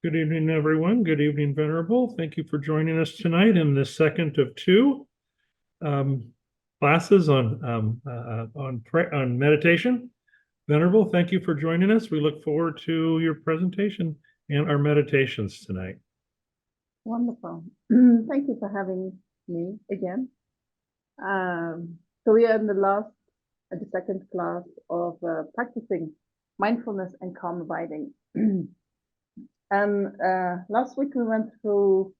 Good evening, everyone. Good evening, Venerable. Thank you for joining us tonight in the second of two um, classes on meditation. Venerable, thank you for joining us. We look forward to your presentation and our meditations tonight. Wonderful. Thank you for having me again. So we are in the second class of practicing mindfulness and calm abiding. And last week we went through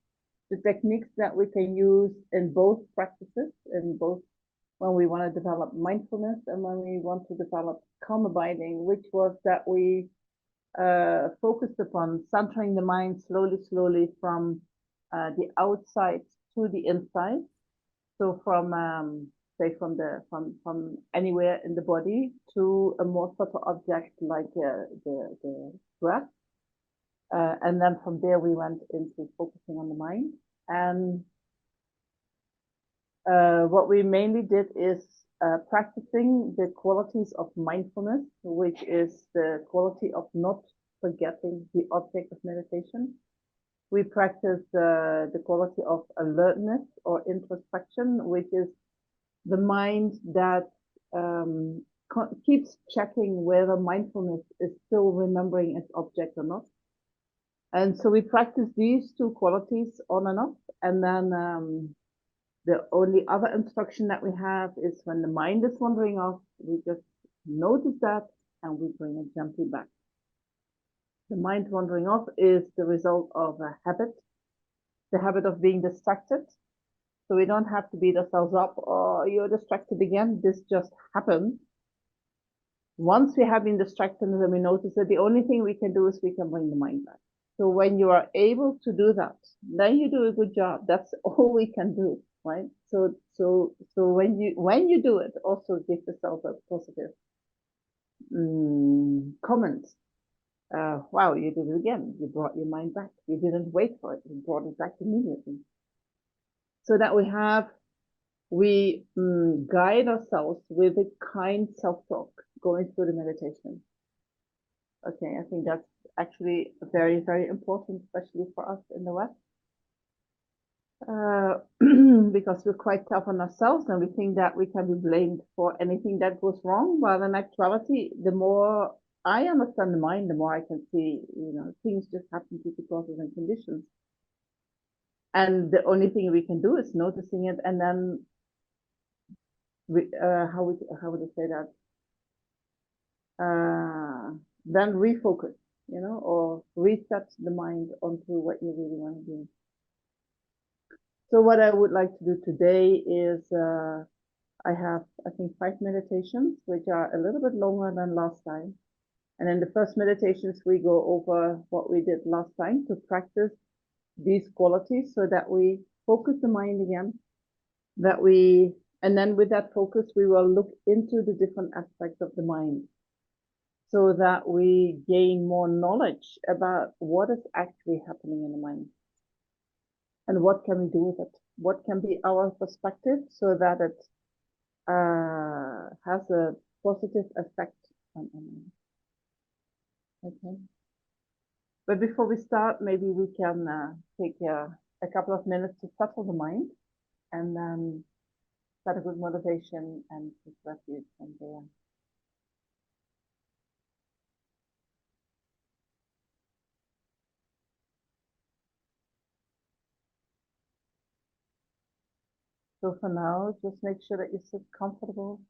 the techniques that we can use in both practices, in both when we want to develop mindfulness and when we want to develop calm abiding, which was that we focused upon centering the mind slowly from the outside to the inside. So from say from anywhere in the body to a more subtle object like the breath. And then from there we went into focusing on the mind. And what we mainly did is practicing the qualities of mindfulness, which is the quality of not forgetting the object of meditation. We practice the quality of alertness or introspection, which is the mind that keeps checking whether mindfulness is still remembering its object or not. And so we practice these two qualities on and off. And then the only other instruction that we have is when the mind is wandering off, we just notice that and we bring it gently back. The mind wandering off is the result of a habit, the habit of being distracted. So we don't have to beat ourselves up, or you're distracted again. This just happened. Once we have been distracted and we notice that, the only thing we can do is we can bring the mind back. So when you are able to do that, then you do a good job. That's all we can do, right? So when you do it, also give yourself a positive comment. Wow, you did it again. You brought your mind back. You didn't wait for it. You brought it back immediately. So that we guide ourselves with a kind self-talk going through the meditation. Okay, I think that's actually very, very important, especially for us in the West. Because we're quite tough on ourselves and we think that we can be blamed for anything that goes wrong. While in actuality, the more I understand the mind, the more I can see, things just happen due to causes and conditions. And the only thing we can do is noticing it, and then how would I say that? Then refocus, or reset the mind onto what you really want to do. So what I would like to do today is I have, I think, 5 meditations, which are a little bit longer than last time. And in the first meditations, we go over what we did last time to practice these qualities so that we focus the mind again, and then with that focus, we will look into the different aspects of the mind so that we gain more knowledge about what is actually happening in the mind and what can we do with it. What can be our perspective so that it has a positive effect on mind. Okay. But before we start, maybe we can take a couple of minutes to settle the mind and then start a good motivation and take refuge from there. So for now, just make sure that you sit comfortable.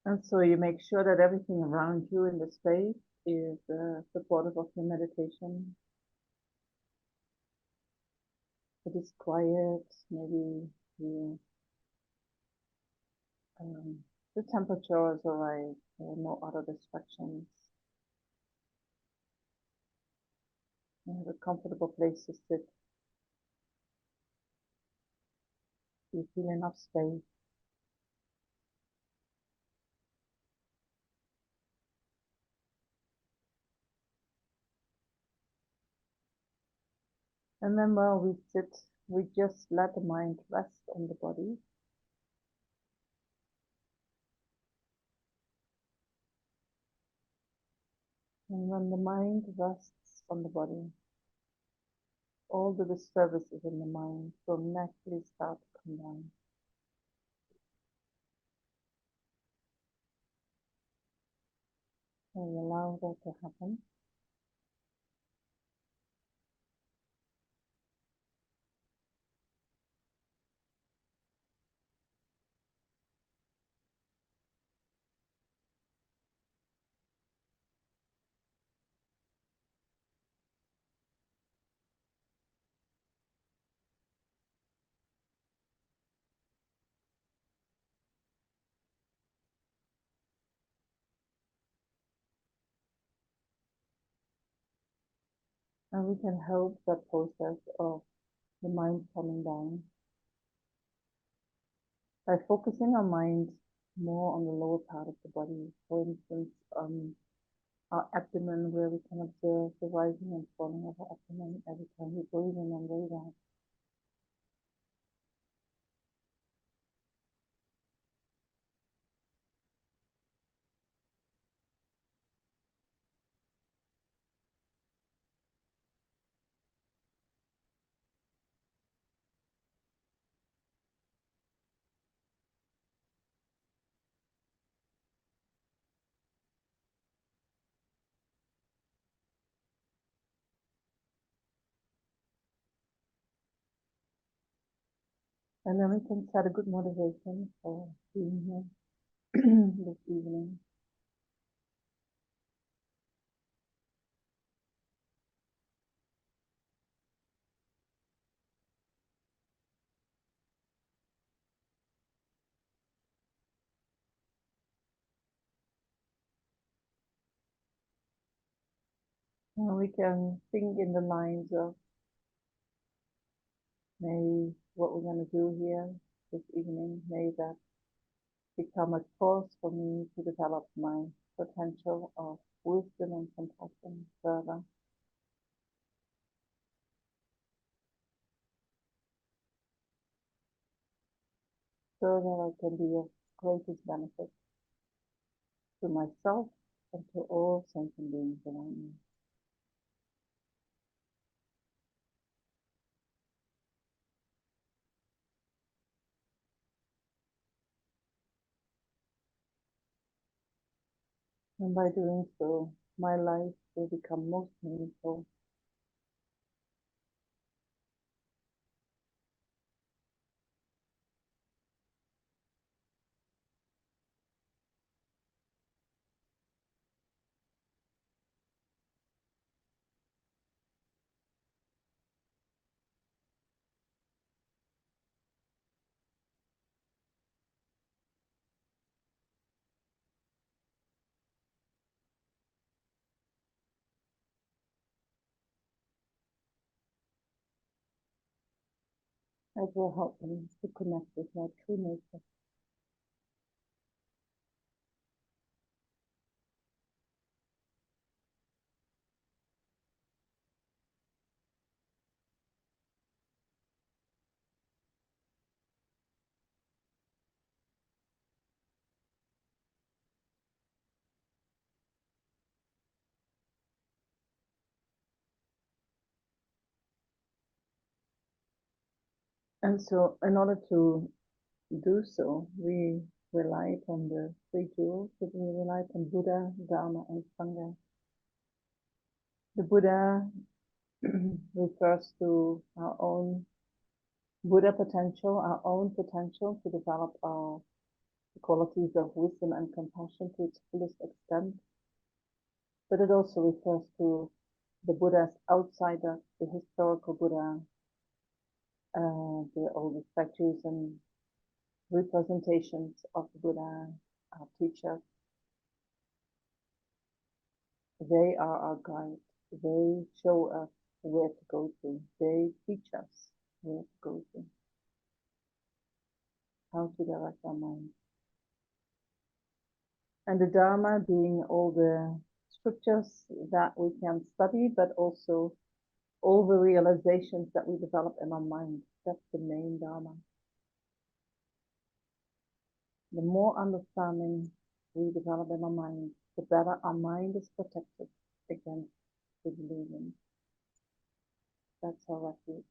And so you make sure that everything around you in the space is supportive of your meditation. It is quiet, maybe the temperature is alright, there are no other distractions. You have a comfortable place to sit. You feel enough space. And then while we sit, we just let the mind rest on the body. And when the mind rests on the body, all the disturbances in the mind will naturally start to come down. And we allow that to happen. And we can help that process of the mind coming down by focusing our mind more on the lower part of the body. For instance, our abdomen, where we can observe the rising and falling of our abdomen every time we breathe in and breathe out. And then we can set a good motivation for being here this evening. And we can think in the lines of may what we're going to do here this evening, may that become a course for me to develop my potential of wisdom and compassion further. So that I can be of greatest benefit to myself and to all sentient beings around me. And by doing so, my life will become most meaningful. It will help me to connect with my true nature. And so, in order to do so, we rely upon the three jewels, we rely upon Buddha, Dharma, and Sangha. The Buddha refers to our own Buddha potential, our own potential to develop our qualities of wisdom and compassion to its fullest extent. But it also refers to the Buddhas outside us, the historical Buddha, all the statues and representations of the Buddha, our teachers. They are our guide. They show us where to go to. They teach us where to go to, how to direct our mind. And the Dharma being all the scriptures that we can study, but also all the realizations that we develop in our mind. That's the main Dharma. The more understanding we develop in our mind, the better our mind is protected against the delusion. That's our refuge.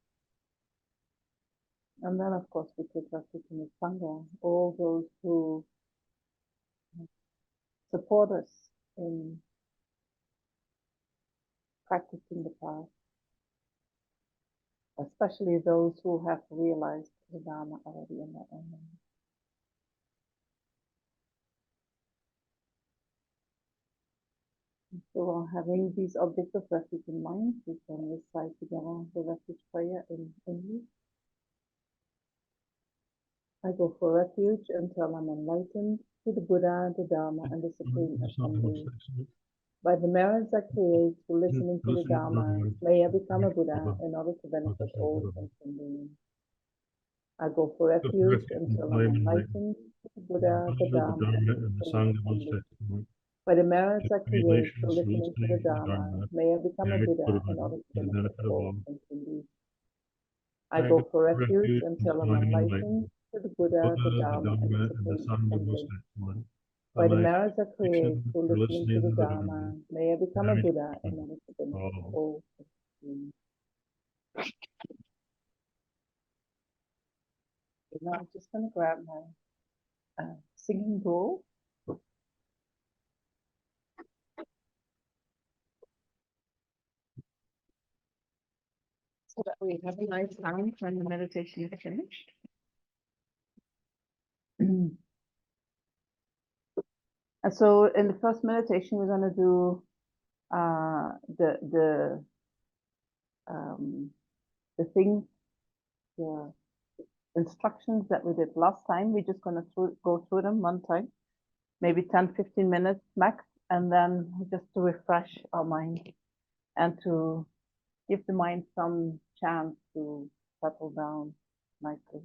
And then, of course, we take refuge in the Sangha, all those who support us in practicing the path, especially those who have realized the Dharma already in their own mind. So having these objects of refuge in mind, we can recite together the refuge prayer in English. I go for refuge until I'm enlightened to the Buddha, the Dharma, and the Supreme Assembly. By the merits I create through listening to the Dharma, may I become a Buddha in order to benefit all sentient beings. I go for refuge until I'm enlightened to the Buddha, the Dharma, and the Supreme Assembly. By the merits I create through listening to the Dharma, may I become a Buddha in order to benefit all sentient beings. I go for refuge until I'm enlightened to the Buddha, the Dharma, and the Supreme Assembly. By the merits I create through listening to the Dharma, may I become a Buddha in order to benefit all sentient beings. Okay, now I'm just going to grab my singing bowl. So that we have a nice sound when the meditation is finished. And so in the first meditation, we're going to do the things, the instructions that we did last time. We're just going to go through them one time, maybe 10-15 minutes max, and then just to refresh our mind and to give the mind some chance to settle down nicely.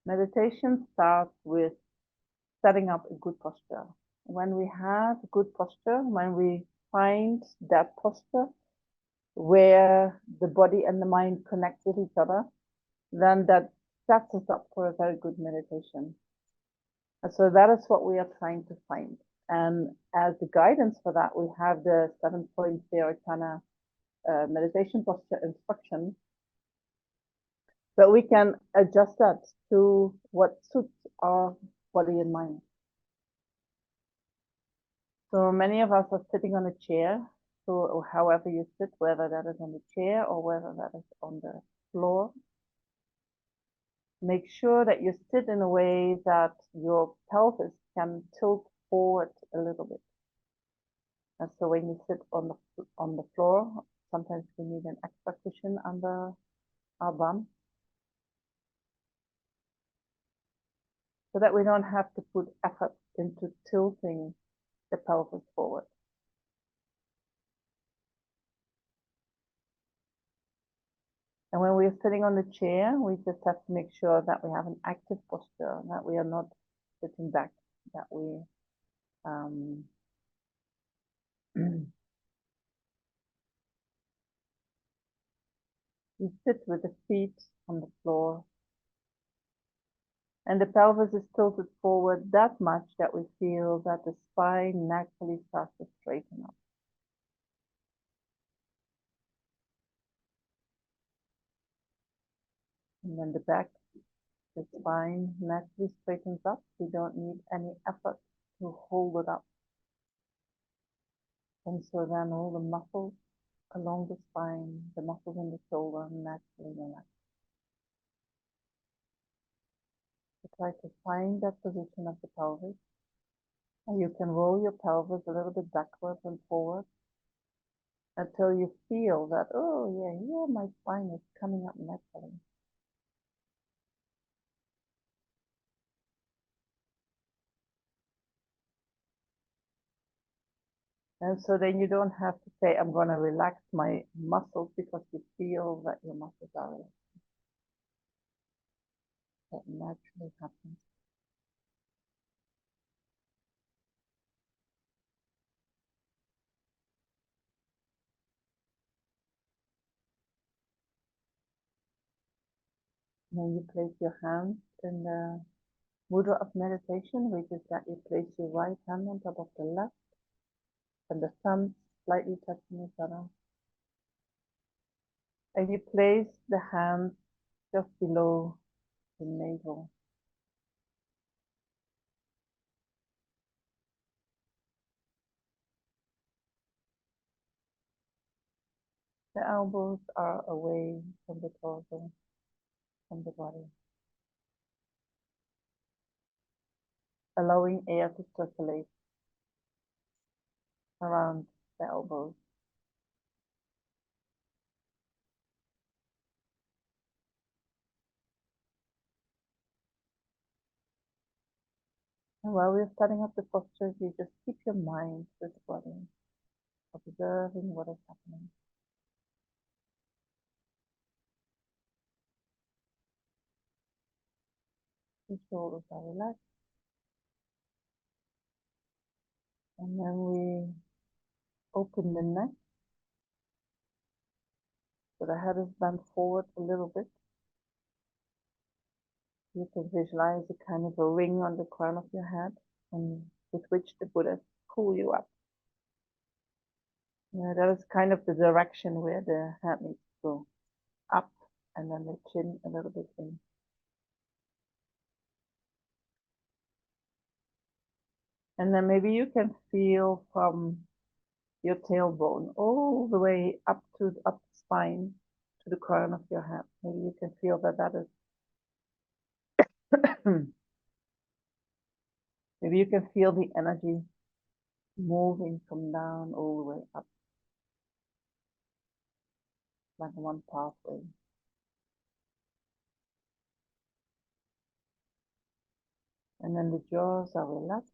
Meditation starts with setting up a good posture. When we have a good posture, when we find that posture where the body and the mind connect with each other, then that sets us up for a very good meditation. And so that is what we are trying to find. And as the guidance for that, we have the 7-point Theravada meditation posture instruction. But we can adjust that to what suits our body and mind. So many of us are sitting on a chair. So however you sit, whether that is on the chair or whether that is on the floor, make sure that you sit in a way that your pelvis can tilt forward a little bit. And so when you sit on the floor, sometimes we need an extra cushion under our bum, so that we don't have to put effort into tilting the pelvis forward. And when we're sitting on the chair, we just have to make sure that we have an active posture, that we are not sitting back, that we we sit with the feet on the floor. And the pelvis is tilted forward that much that we feel that the spine naturally starts to straighten up. And then the back, the spine naturally straightens up. We don't need any effort to hold it up. And so then all the muscles along the spine, the muscles in the shoulder naturally relax. So try to find that position of the pelvis. And you can roll your pelvis a little bit backwards and forward until you feel that, oh yeah, here my spine is coming up naturally. And so then you don't have to say, I'm going to relax my muscles, because you feel that your muscles are relaxed. That naturally happens. then you place your hands in the mudra of meditation, which is that you place your right hand on top of the left and the thumbs slightly touching each other. And you place the hands just below the navel. The elbows are away from the torso, from the body, allowing air to circulate around the elbows. And while we're setting up the posture, you just keep your mind with the body, observing what is happening. The shoulders are relaxed. And then we open the neck. So the head is bent forward a little bit. You can visualize a kind of a ring on the crown of your head, and with which the Buddha pull you up. Yeah, that is kind of the direction where the head needs to go up, and then the chin a little bit in. And then maybe you can feel from your tailbone all the way up to the spine to the crown of your head. Maybe you can feel that is maybe you can feel the energy moving from down all the way up, like one pathway. And then the jaws are relaxed.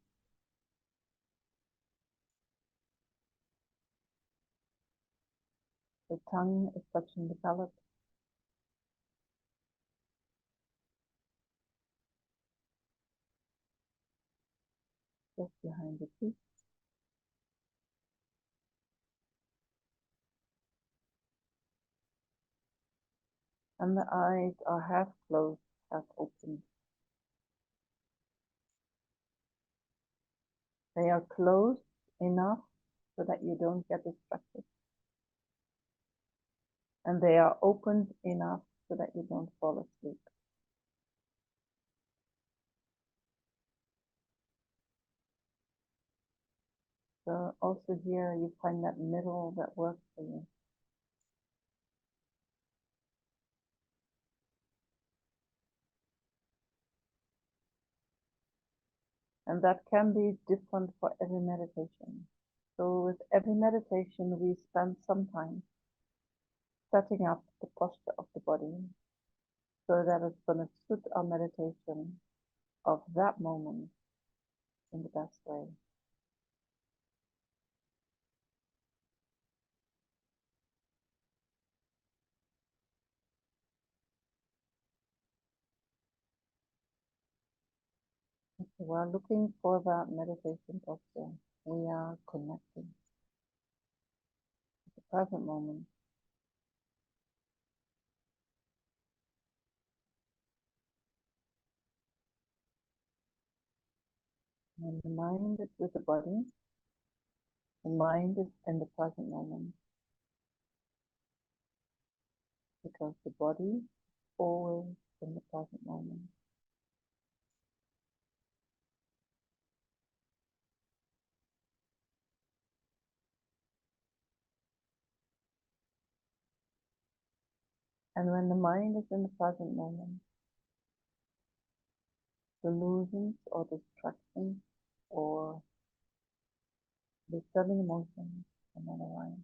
The tongue is touching the palate. Just behind the teeth. And the eyes are half closed, half open. They are closed enough so that you don't get distracted. And they are opened enough so that you don't fall asleep. So also here you find that middle that works for you. And that can be different for every meditation. So with every meditation, we spend some time setting up the posture of the body so that it's going to suit our meditation of that moment in the best way. So we're looking for that meditation posture. We are connecting to the present moment. When the mind is with the body, the mind is in the present moment. Because the body is always in the present moment. And when the mind is in the present moment, delusions or distractions or disturbing emotions cannot arise.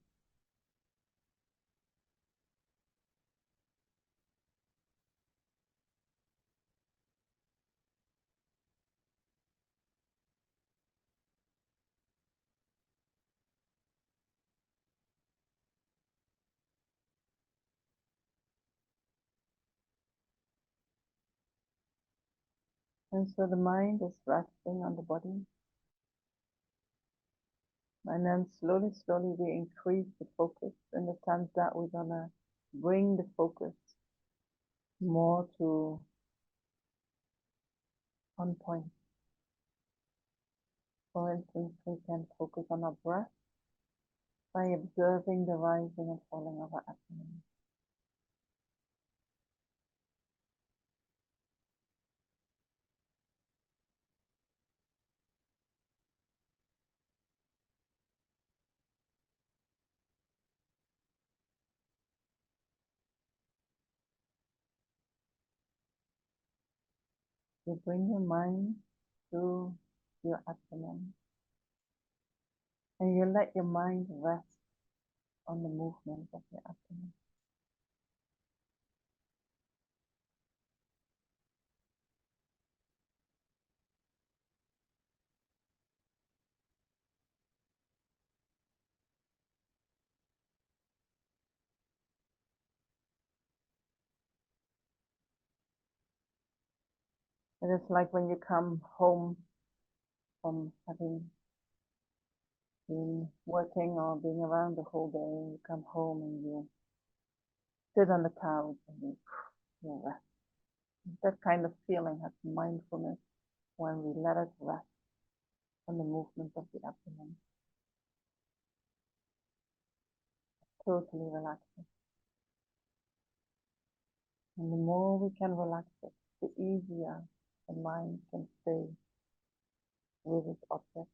And so the mind is resting on the body. And then slowly, slowly we increase the focus in the sense that we're going to bring the focus more to on point. For instance, we can focus on our breath by observing the rising and falling of our abdomen. You bring your mind to your abdomen and you let your mind rest on the movement of your abdomen. It is like when you come home from having been working or being around the whole day, you come home and you sit on the couch and you rest. That kind of feeling has mindfulness when we let it rest on the movement of the abdomen. Totally relaxing. And the more we can relax it, the easier the mind can stay with its object.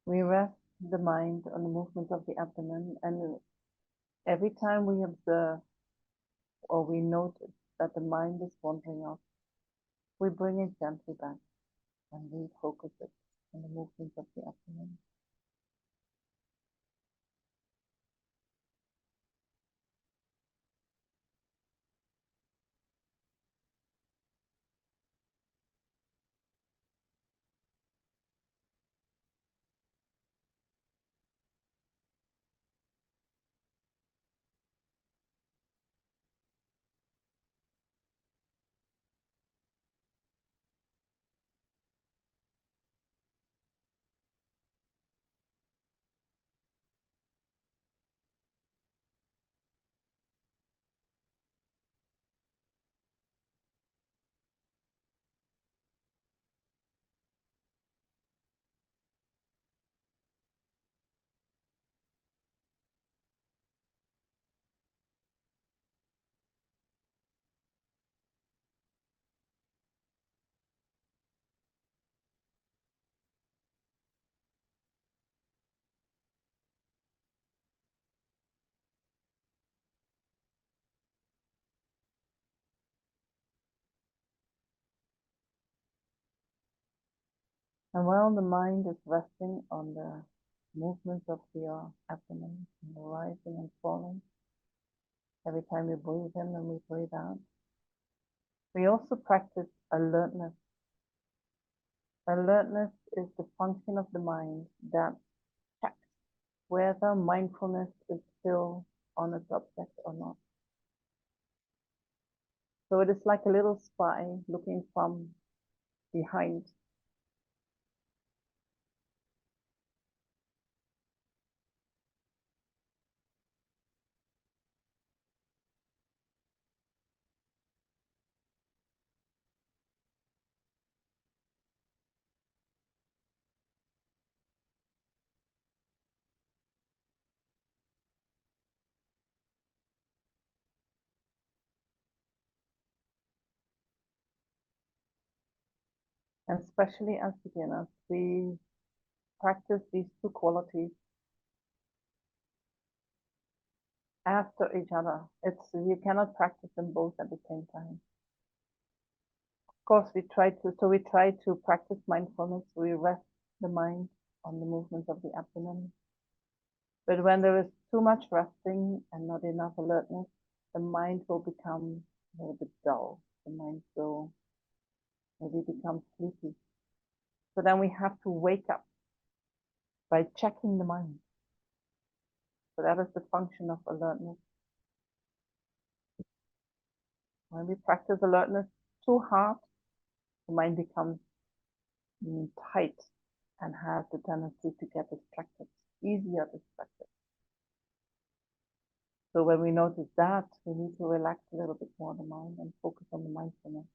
We rest the mind on the movement of the abdomen, and every time we observe or we notice that the mind is wandering off, we bring it gently back and we focus it on the movement of the abdomen. And while the mind is resting on the movement of your abdomen, and the rising and falling, every time we breathe in and we breathe out, we also practice alertness. Alertness is the function of the mind that checks whether mindfulness is still on its object or not. So it is like a little spy looking from behind. And especially as beginners, we practice these two qualities after each other. You cannot practice them both at the same time. Of course, we try to practice mindfulness. We rest the mind on the movement of the abdomen. But when there is too much resting and not enough alertness, the mind will become a little bit dull. The mind will maybe become sleepy. So then we have to wake up by checking the mind. So that is the function of alertness. When we practice alertness too hard, the mind becomes tight and has the tendency to get distracted, easier distracted. So when we notice that, we need to relax a little bit more the mind and focus on the mindfulness.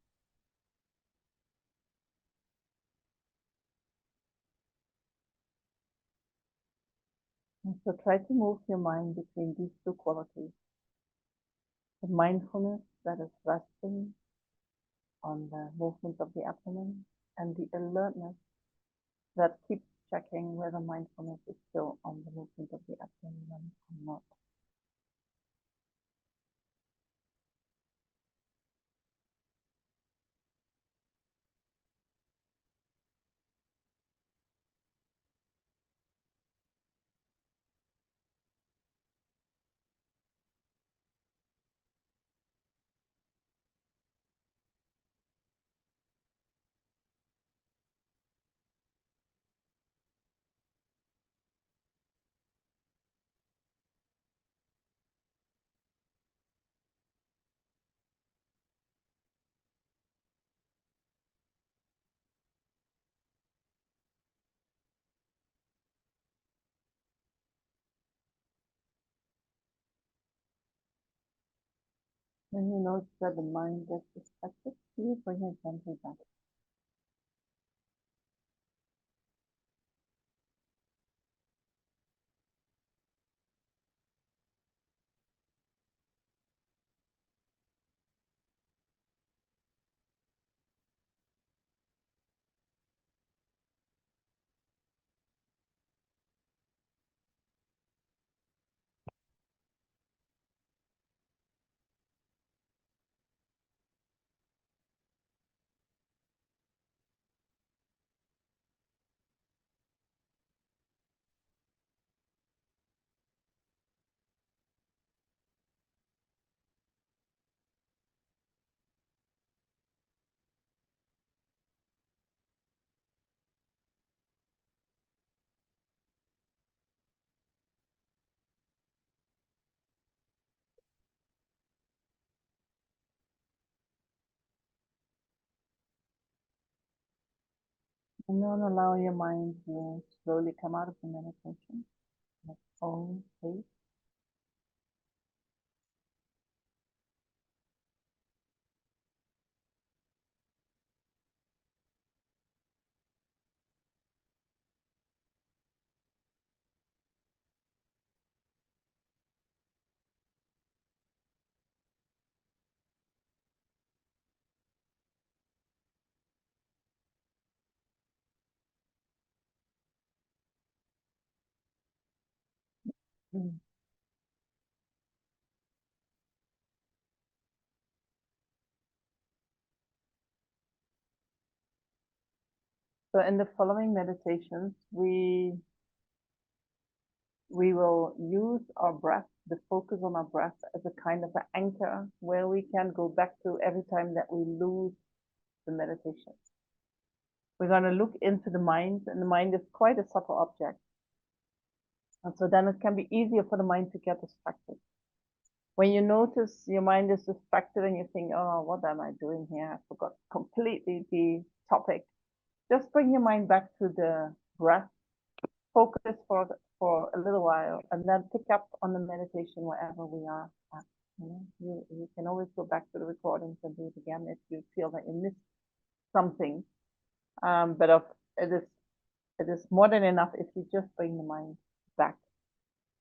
And so try to move your mind between these two qualities. The mindfulness that is resting on the movement of the abdomen, and the alertness that keeps checking whether mindfulness is still on the movement of the abdomen or not. When you notice that the mind gets distracted, please bring it gently back. And then allow your mind to slowly come out of the meditation at its own pace. Mm. So in the following meditations, we will use our breath, the focus on our breath, as a kind of an anchor where we can go back to every time that we lose the meditation. We're going to look into the mind, and the mind is quite a subtle object. And so then it can be easier for the mind to get distracted. When you notice your mind is distracted and you think, oh, what am I doing here? I forgot completely the topic. Just bring your mind back to the breath, focus for a little while, and then pick up on the meditation wherever we are at. You can always go back to the recordings and do it again if you feel that you missed something. But it is more than enough if you just bring the mind back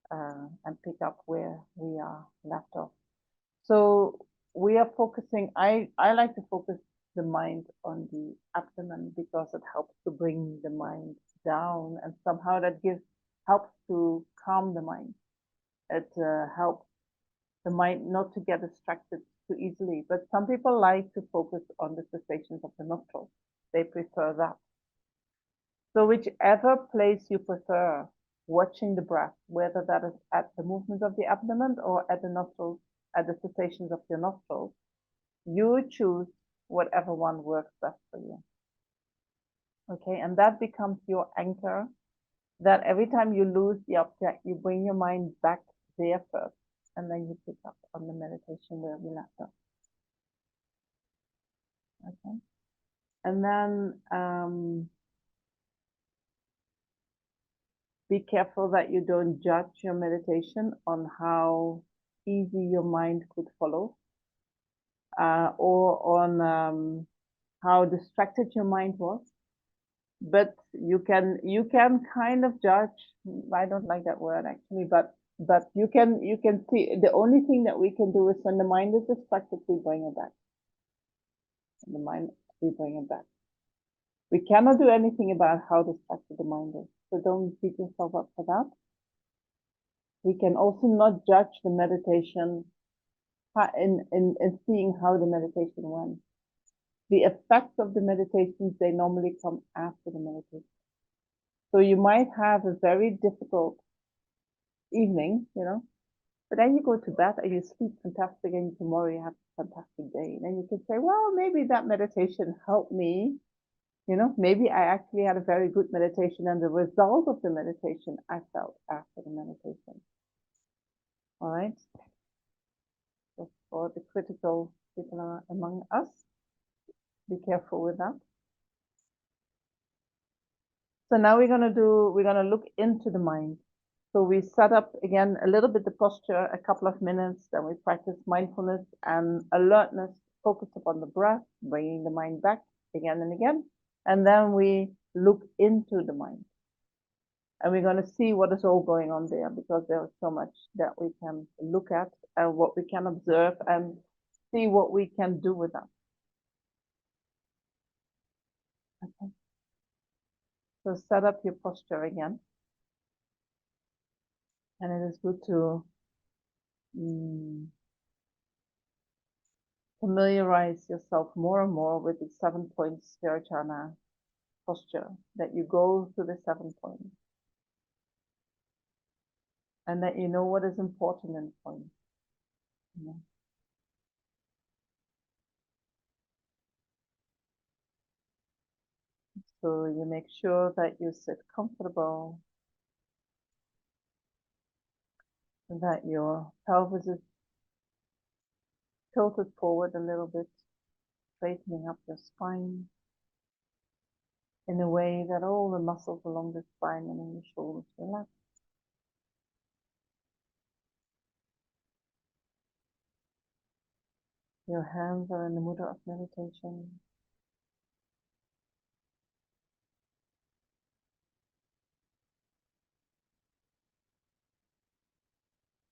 and pick up where we are left off. So we are focusing, I like to focus the mind on the abdomen because it helps to bring the mind down, and somehow that helps to calm the mind. It helps the mind not to get distracted too easily. But some people like to focus on the sensations of the nostrils. They prefer that. So whichever place you prefer, watching the breath, whether that is at the movement of the abdomen or at the nostrils, at the sensations of your nostrils, you choose whatever one works best for you. Okay, and that becomes your anchor, that every time you lose the object, you bring your mind back there first, and then you pick up on the meditation where we left off. Okay. And then be careful that you don't judge your meditation on how easy your mind could follow, or on how distracted your mind was. But you can kind of judge. I don't like that word actually, but you can see the only thing that we can do is when the mind is distracted, we bring it back. The mind, we bring it back. We cannot do anything about how distracted the mind is, so don't beat yourself up for that. We can also not judge the meditation in seeing how the meditation went. The effects of the meditations, they normally come after the meditation. So you might have a very difficult evening, but then you go to bed and you sleep fantastic, and tomorrow you have a fantastic day. And then you can say, well, maybe that meditation helped me. Maybe I actually had a very good meditation, and the result of the meditation I felt after the meditation. All right. So for the critical people among us, be careful with that. So now we're gonna look into the mind. So we set up again a little bit the posture, a couple of minutes, then we practice mindfulness and alertness, focus upon the breath, bringing the mind back again and again. And then we look into the mind. And we're going to see what is all going on there, because there is so much that we can look at and what we can observe and see what we can do with that. Okay. So set up your posture again. And it is good to familiarize yourself more and more with the 7-point Sthirajana posture, that you go to the 7 points and that you know what is important in points. So you make sure that you sit comfortable, that your pelvis is tilted forward a little bit, straightening up your spine in a way that all the muscles along the spine and in the shoulders relax. Your hands are in the mudra of meditation.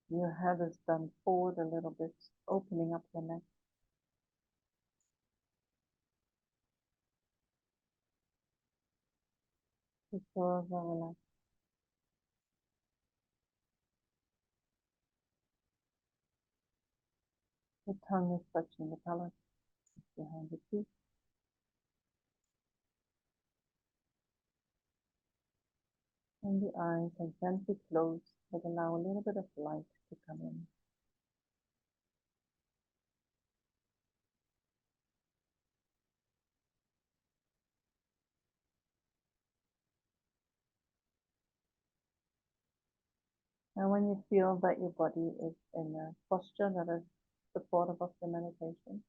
Your head is bent forward a little bit, opening up your neck. The shoulders are relaxed. The tongue is touching the palate behind the teeth. And the eyes are gently closed, but allow a little bit of light to come in. And when you feel that your body is in a posture that is supportive of the meditation,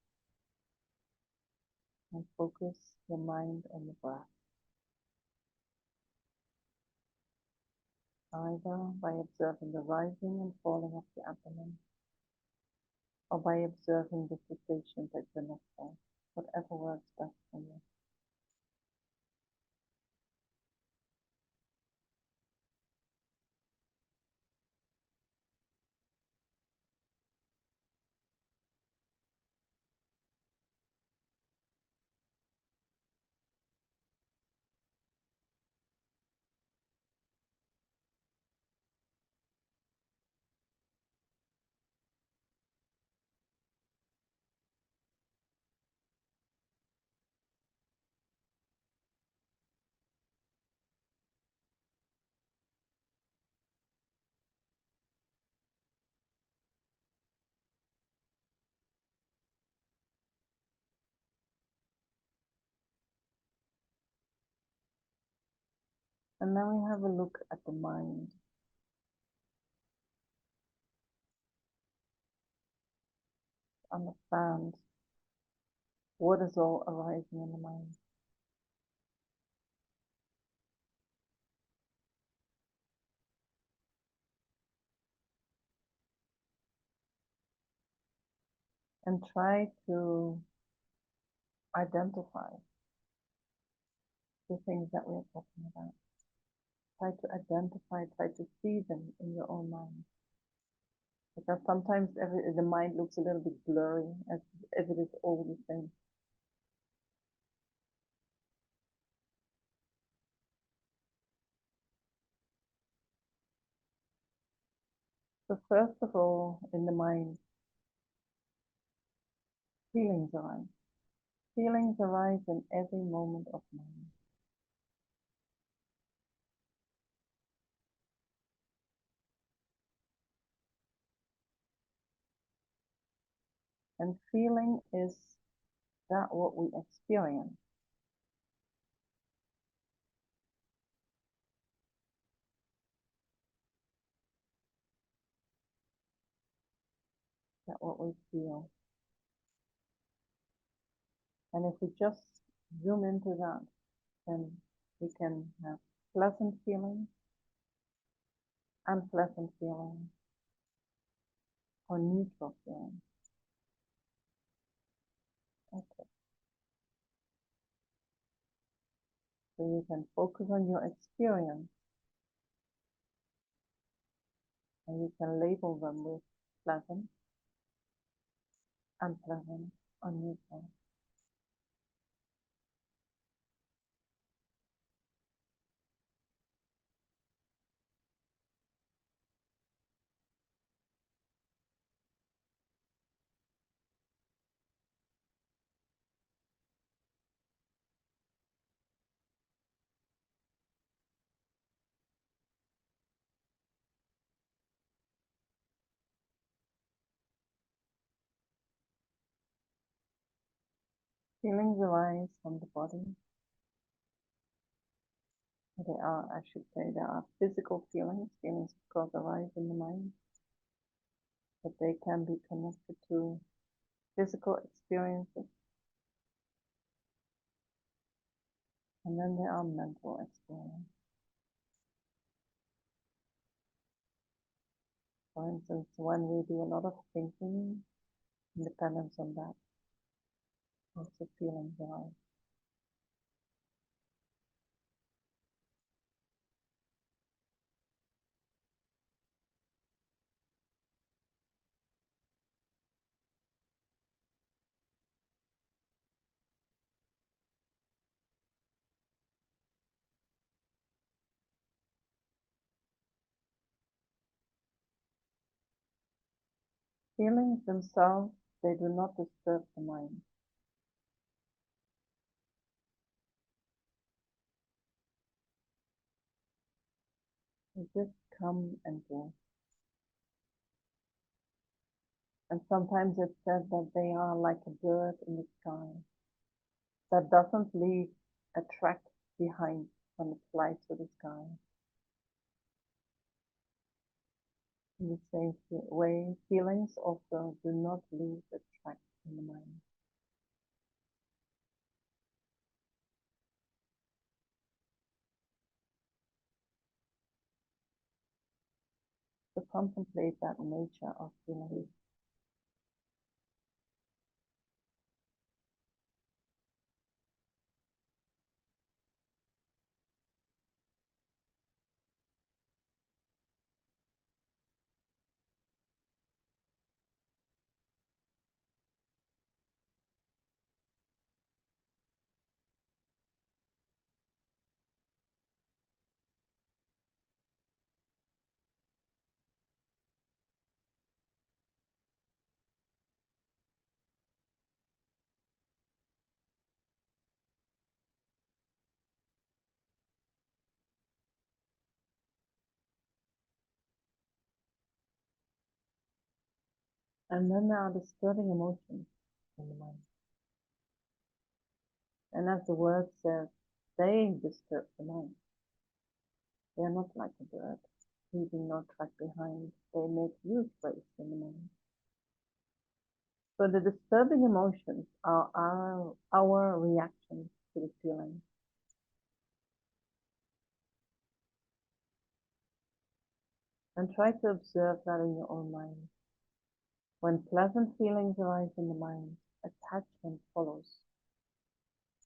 and focus your mind on the breath, either by observing the rising and falling of the abdomen, or by observing the sensations at your nostrils, whatever works best for you. And then we have a look at the mind. Understand What is all arising in the mind? And try to identify the things that we're talking about. Try to identify, try to see them in your own mind. Because sometimes the mind looks a little bit blurry, as if it is all the same. So first of all, in the mind, feelings arise. Feelings arise in every moment of mind. And feeling is that what we experience. That what we feel. And if we just zoom into that, then we can have pleasant feelings, unpleasant feelings, or neutral feelings. Okay. So you can focus on your experience, and you can label them with pleasant, unpleasant, or neutral. Feelings arise from the body. I should say, there are physical feelings. Feelings, of course, arise in the mind, but they can be connected to physical experiences. And then there are mental experiences. For instance, when we do a lot of thinking, dependence on that, also feelings arise. Feelings themselves, they do not disturb the mind. They just come and go. And sometimes it's said that they are like a bird in the sky that doesn't leave a track behind when it flies to the sky. In the same way, feelings also do not leave a track in the mind. To contemplate that nature of feelings. And then there are disturbing emotions in the mind. And as the word says, they disturb the mind. They are not like a bird, leaving no track behind. They make huge waves in the mind. So the disturbing emotions are our reactions to the feeling. And try to observe that in your own mind. When pleasant feelings arise in the mind, attachment follows,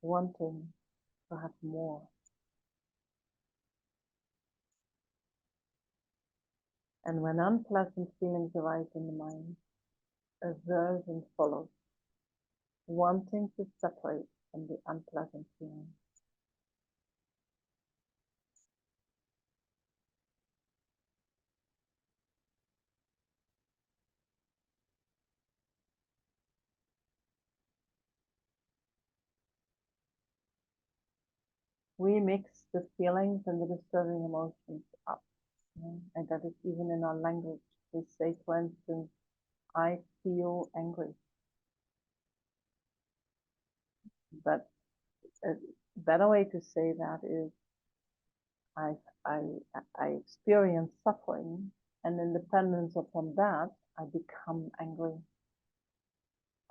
wanting to have more. And when unpleasant feelings arise in the mind, aversion follows, wanting to separate from the unpleasant feeling. We mix the feelings and the disturbing emotions up. And that is even in our language. We say, for instance, I feel angry. But a better way to say that is, I, I experience suffering, and in dependence upon that, I become angry.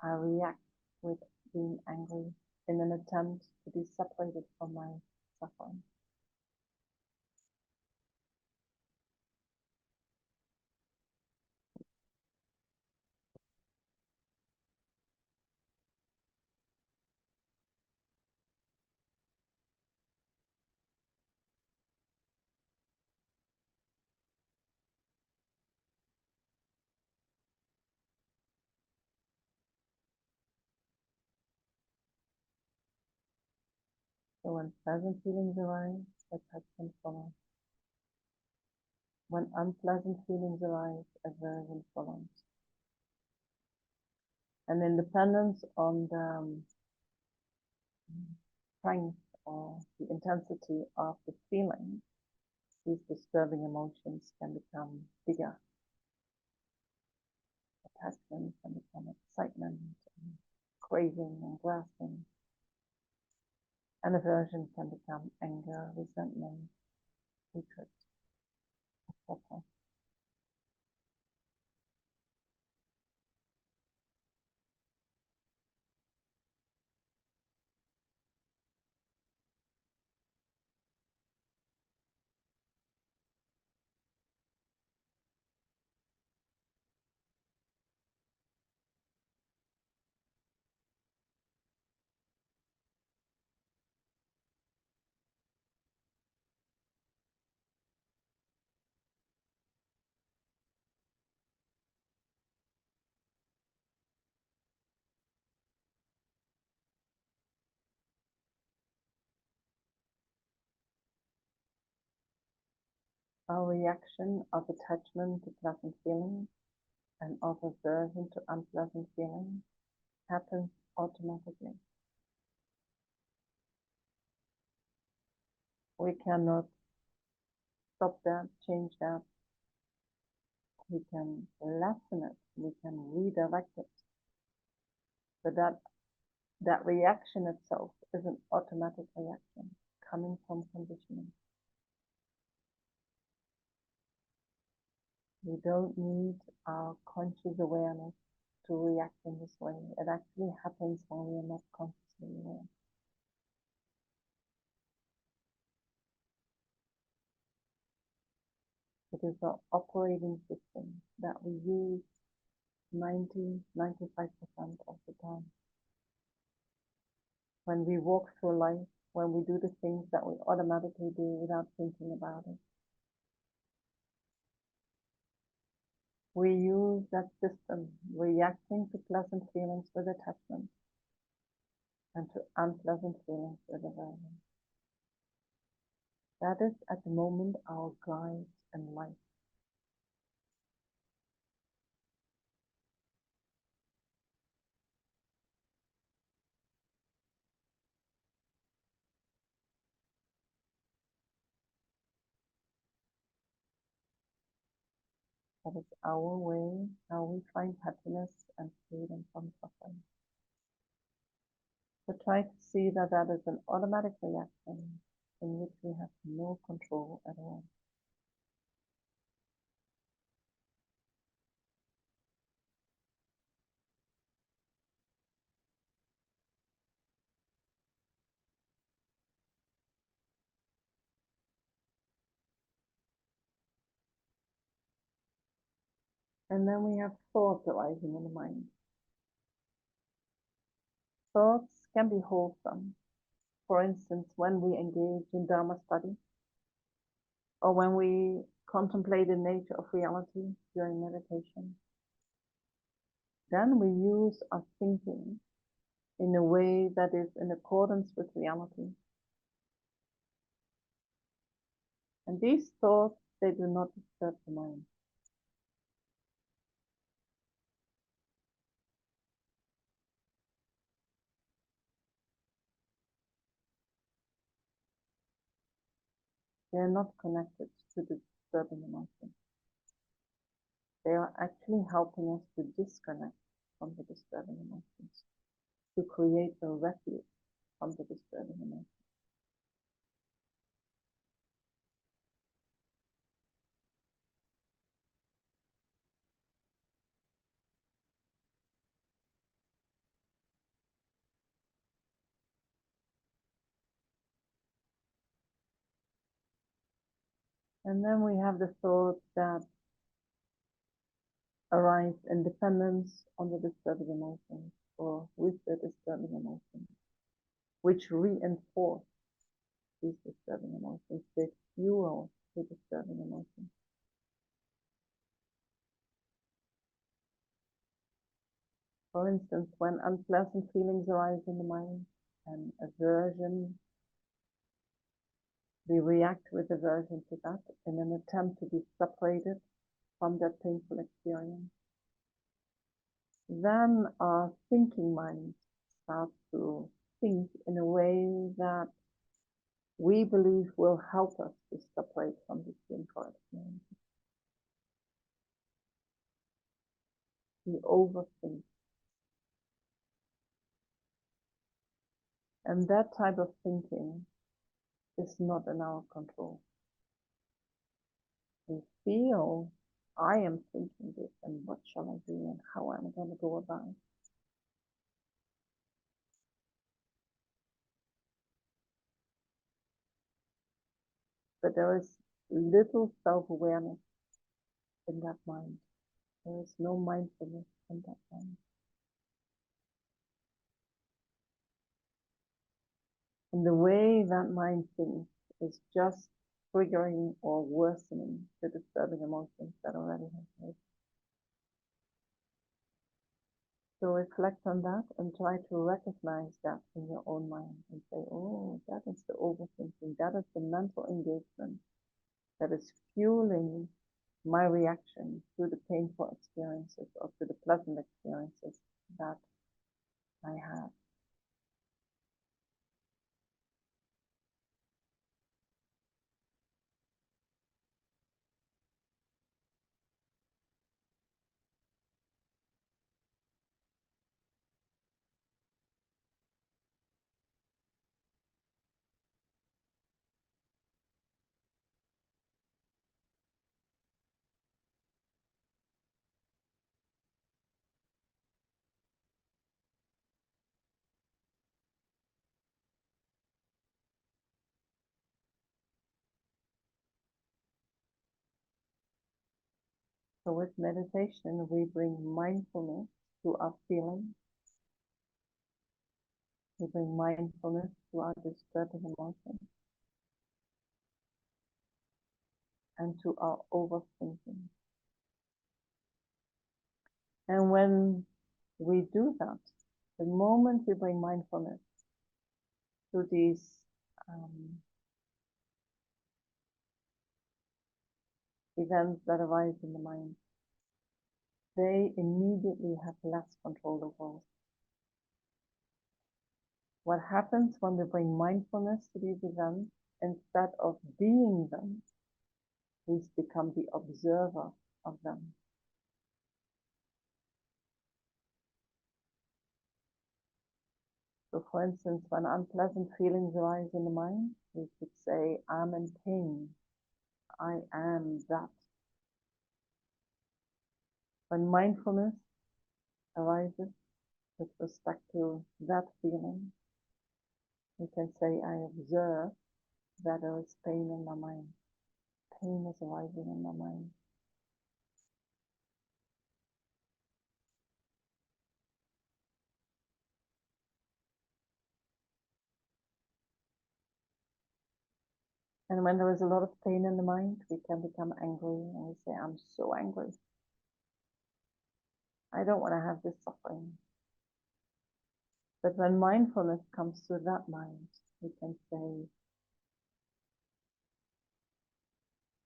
I react with being angry in an attempt to be separated from my suffering. So when pleasant feelings arise, attachment follows. When unpleasant feelings arise, aversion follows. And in dependence on the strength or the intensity of the feeling, these disturbing emotions can become bigger. Attachment can become excitement, and craving and grasping. And aversion can become anger, resentment, hatred, etc. Our reaction of attachment to pleasant feelings and of aversion to unpleasant feelings happens automatically. We cannot stop that, change that. We can lessen it, we can redirect it. But that reaction itself is an automatic reaction coming from conditioning. We don't need our conscious awareness to react in this way. It actually happens when we are not consciously aware. It is our operating system that we use 90–95% of the time. When we walk through life, when we do the things that we automatically do without thinking about it, we use that system, reacting to pleasant feelings with attachment and to unpleasant feelings with aversion. That is at the moment our guide in life. That is our way, how we find happiness and freedom from suffering. So try to see that that is an automatic reaction in which we have no control at all. And then we have thoughts arising in the mind. Thoughts can be wholesome. For instance, when we engage in Dharma study, or when we contemplate the nature of reality during meditation, then we use our thinking in a way that is in accordance with reality. And these thoughts, they do not disturb the mind. They are not connected to the disturbing emotion. They are actually helping us to disconnect from the disturbing emotions, to create a refuge from the disturbing emotions. And then we have the thoughts that arise in dependence on the disturbing emotions or with the disturbing emotions, which reinforce these disturbing emotions. They fuel the disturbing emotions. For instance, when unpleasant feelings arise in the mind and aversion, we react with aversion to that in an attempt to be separated from that painful experience. Then our thinking mind starts to think in a way that we believe will help us to separate from this painful experience. We overthink. And that type of thinking is not in our control. We feel, I am thinking this, and what shall I do, and how am I going to go about it? But there is little self-awareness in that mind. There is no mindfulness in that mind. And the way that mind thinks is just triggering or worsening the disturbing emotions that already have been. So reflect on that and try to recognize that in your own mind and say, oh, that is the overthinking. That is the mental engagement that is fueling my reaction to the painful experiences or to the pleasant experiences that I have. So with meditation, we bring mindfulness to our feelings. We bring mindfulness to our disturbing emotions and to our overthinking. And when we do that, the moment we bring mindfulness to these events that arise in the mind, they immediately have less control over us. What happens when we bring mindfulness to these events, instead of being them, we become the observer of them. So for instance, when unpleasant feelings arise in the mind, we could say, I'm in pain. I am that. When mindfulness arises with respect to that feeling, we can say, I observe that there is pain in my mind. Pain is arising in my mind. And when there is a lot of pain in the mind, we can become angry and we say, I'm so angry. I don't want to have this suffering. But when mindfulness comes to that mind, we can say,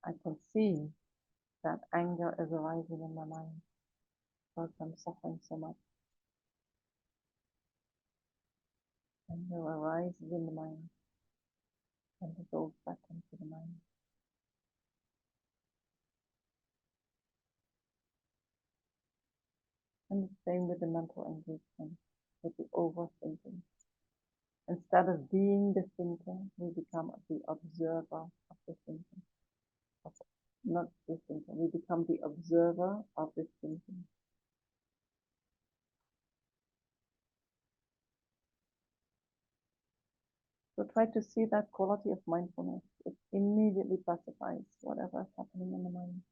I can see that anger is arising in my mind because I'm suffering so much. Anger arises in the mind and it goes back into the mind. And the same with the mental engagement, with the overthinking. Instead of being the thinker, we become the observer of the thinking. Not the thinker, we become the observer of the thinking. So try to see that quality of mindfulness. It immediately pacifies whatever is happening in the mind.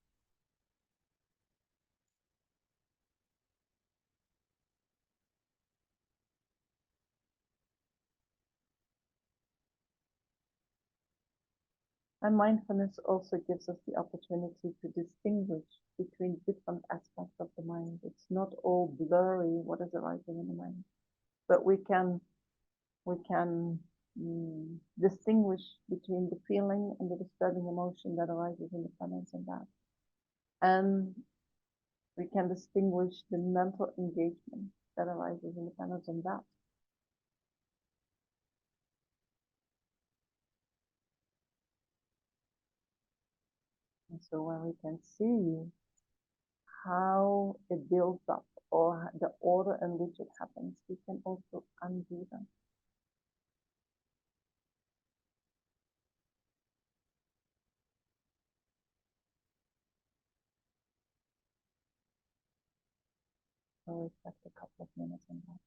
And mindfulness also gives us the opportunity to distinguish between different aspects of the mind. It's not all blurry what is arising in the mind, but we can distinguish between the feeling and the disturbing emotion that arises independent on that. And we can distinguish the mental engagement that arises independent on that. And so when we can see how it builds up or the order in which it happens, we can also undo them. So we spend a couple of minutes on that.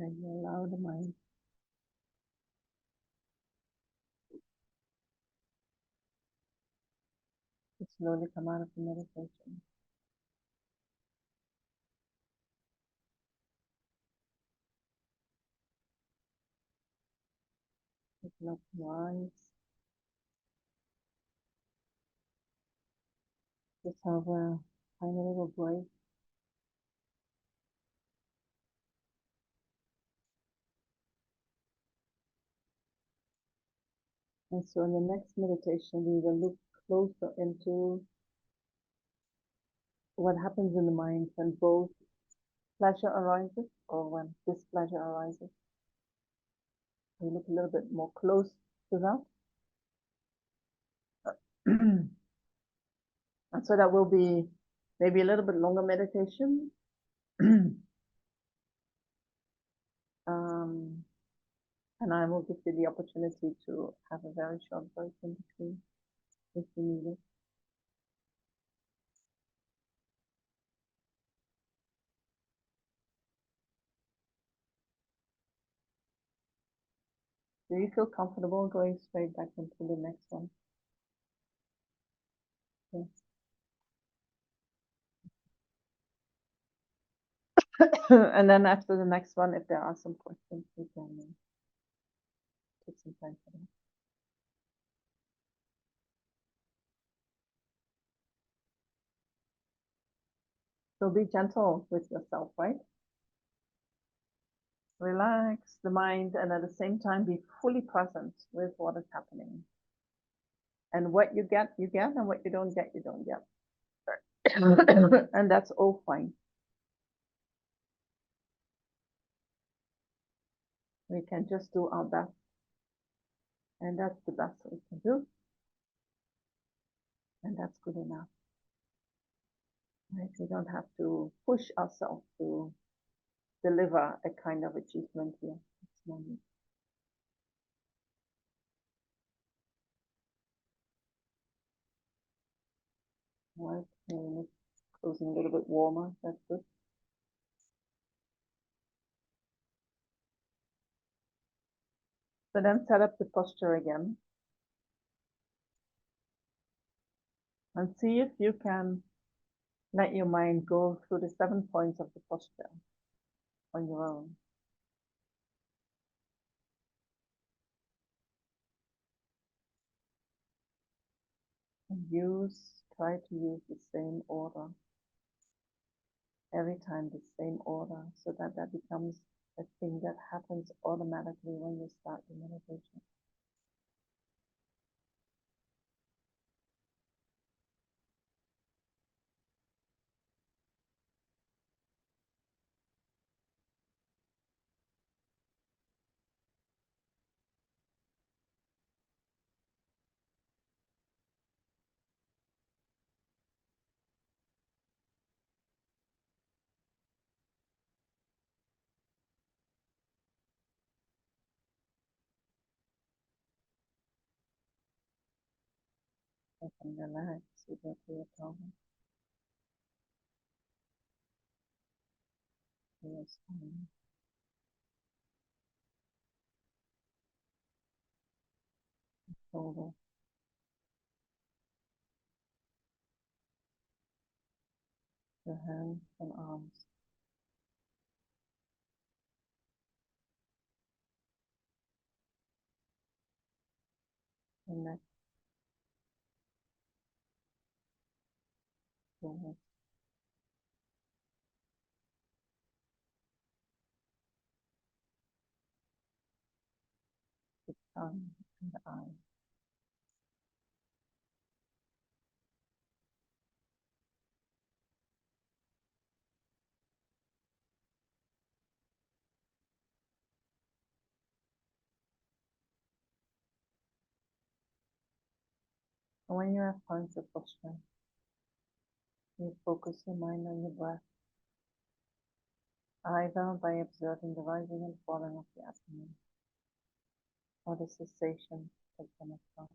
And you allow the mind to slowly come out of the meditation. Open up your eyes. Just have a tiny little break. And so in the next meditation, we will look closer into what happens in the mind when both pleasure arises or when displeasure arises. We look a little bit more close to that. And so that will be maybe a little bit longer meditation. And and I will give you the opportunity to have a very short break in between if you need it. Do you feel comfortable going straight back into the next one? Yes. And then after the next one, if there are some questions, we can take some time for that. So be gentle with yourself, right? Relax the mind and at the same time be fully present with what is happening. And what you get, and what you don't get, you don't get. And that's all fine. We can just do our best. And that's the best we can do. And that's good enough. Right? We don't have to push ourselves to deliver a kind of achievement here. It's no need. Right? And it's closing a little bit warmer. That's good. So then set up the posture again. And see if you can let your mind go through the 7 points of the posture on your own. And try to use the same order. Every time the same order, so that becomes a thing that happens automatically when you start the meditation. You can relax with your clear pelvis, your spine, shoulder, your hands and arms, your neck, your head, the tongue, and the eyes. And when you have points of posture, you focus your mind on your breath, either by observing the rising and falling of the abdomen, or the cessation of them across.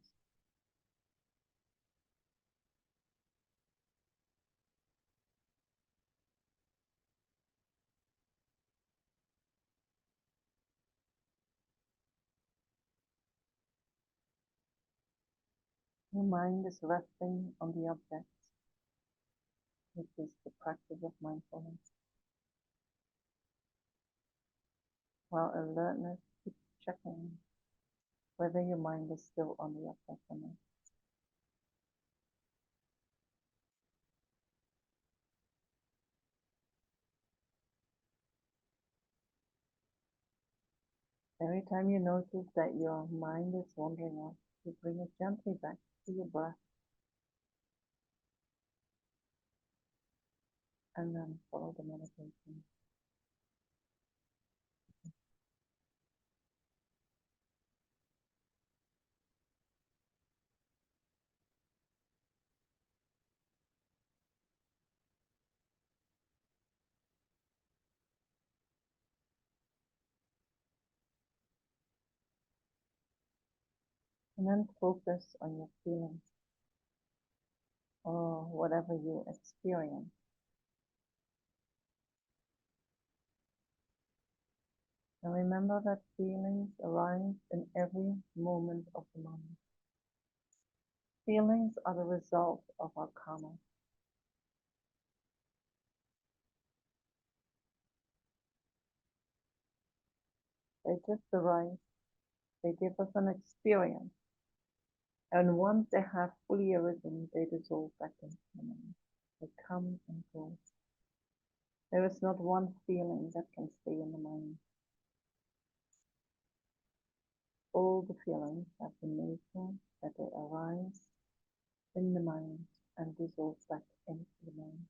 Your mind is resting on the object, which is the practice of mindfulness, while alertness keeps checking whether your mind is still on the object or not. Every time you notice that your mind is wandering off, you bring it gently back to your breath, and then follow the meditation. And then focus on your feelings or whatever you experience. And remember that feelings arise in every moment of the moment. Feelings are the result of our karma. They just arise. They give us an experience. And once they have fully arisen, they dissolve back into the mind. They come and go. There is not one feeling that can stay in the mind. All the feelings have the nature that they arise in the mind and dissolve back into the mind.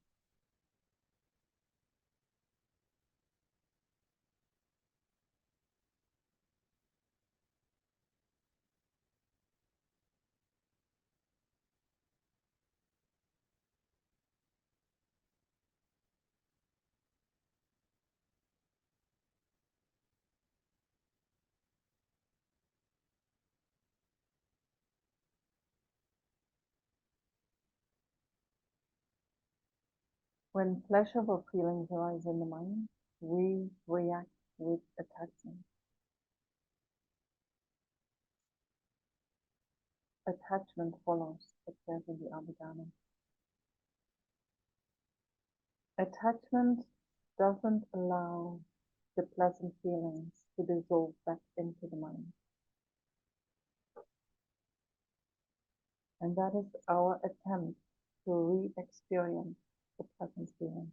When pleasurable feelings arise in the mind, we react with attachment. Attachment follows, it says in the Abhidharma. Attachment doesn't allow the pleasant feelings to dissolve back into the mind. And that is our attempt to re-experience the pleasant feeling.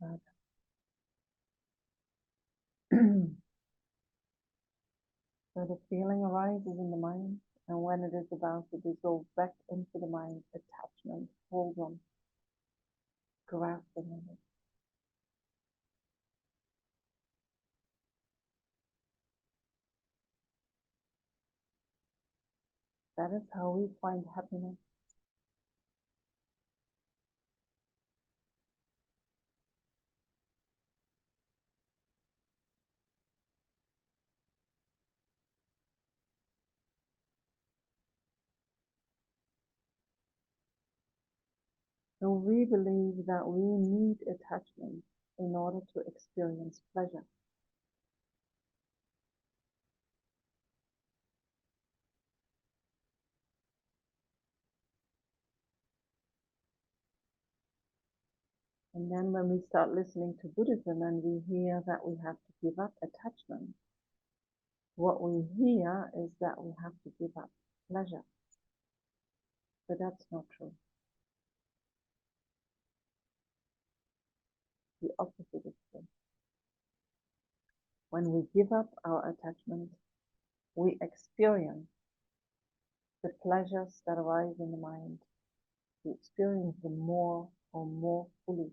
But so the feeling arises in the mind, and when it is about to dissolve back into the mind, attachment holds on, grasping at it. That is how we find happiness. So we believe that we need attachment in order to experience pleasure. And then when we start listening to Buddhism and we hear that we have to give up attachment, what we hear is that we have to give up pleasure. But that's not true. The opposite is true. When we give up our attachment, we experience the pleasures that arise in the mind. We experience them more or more fully.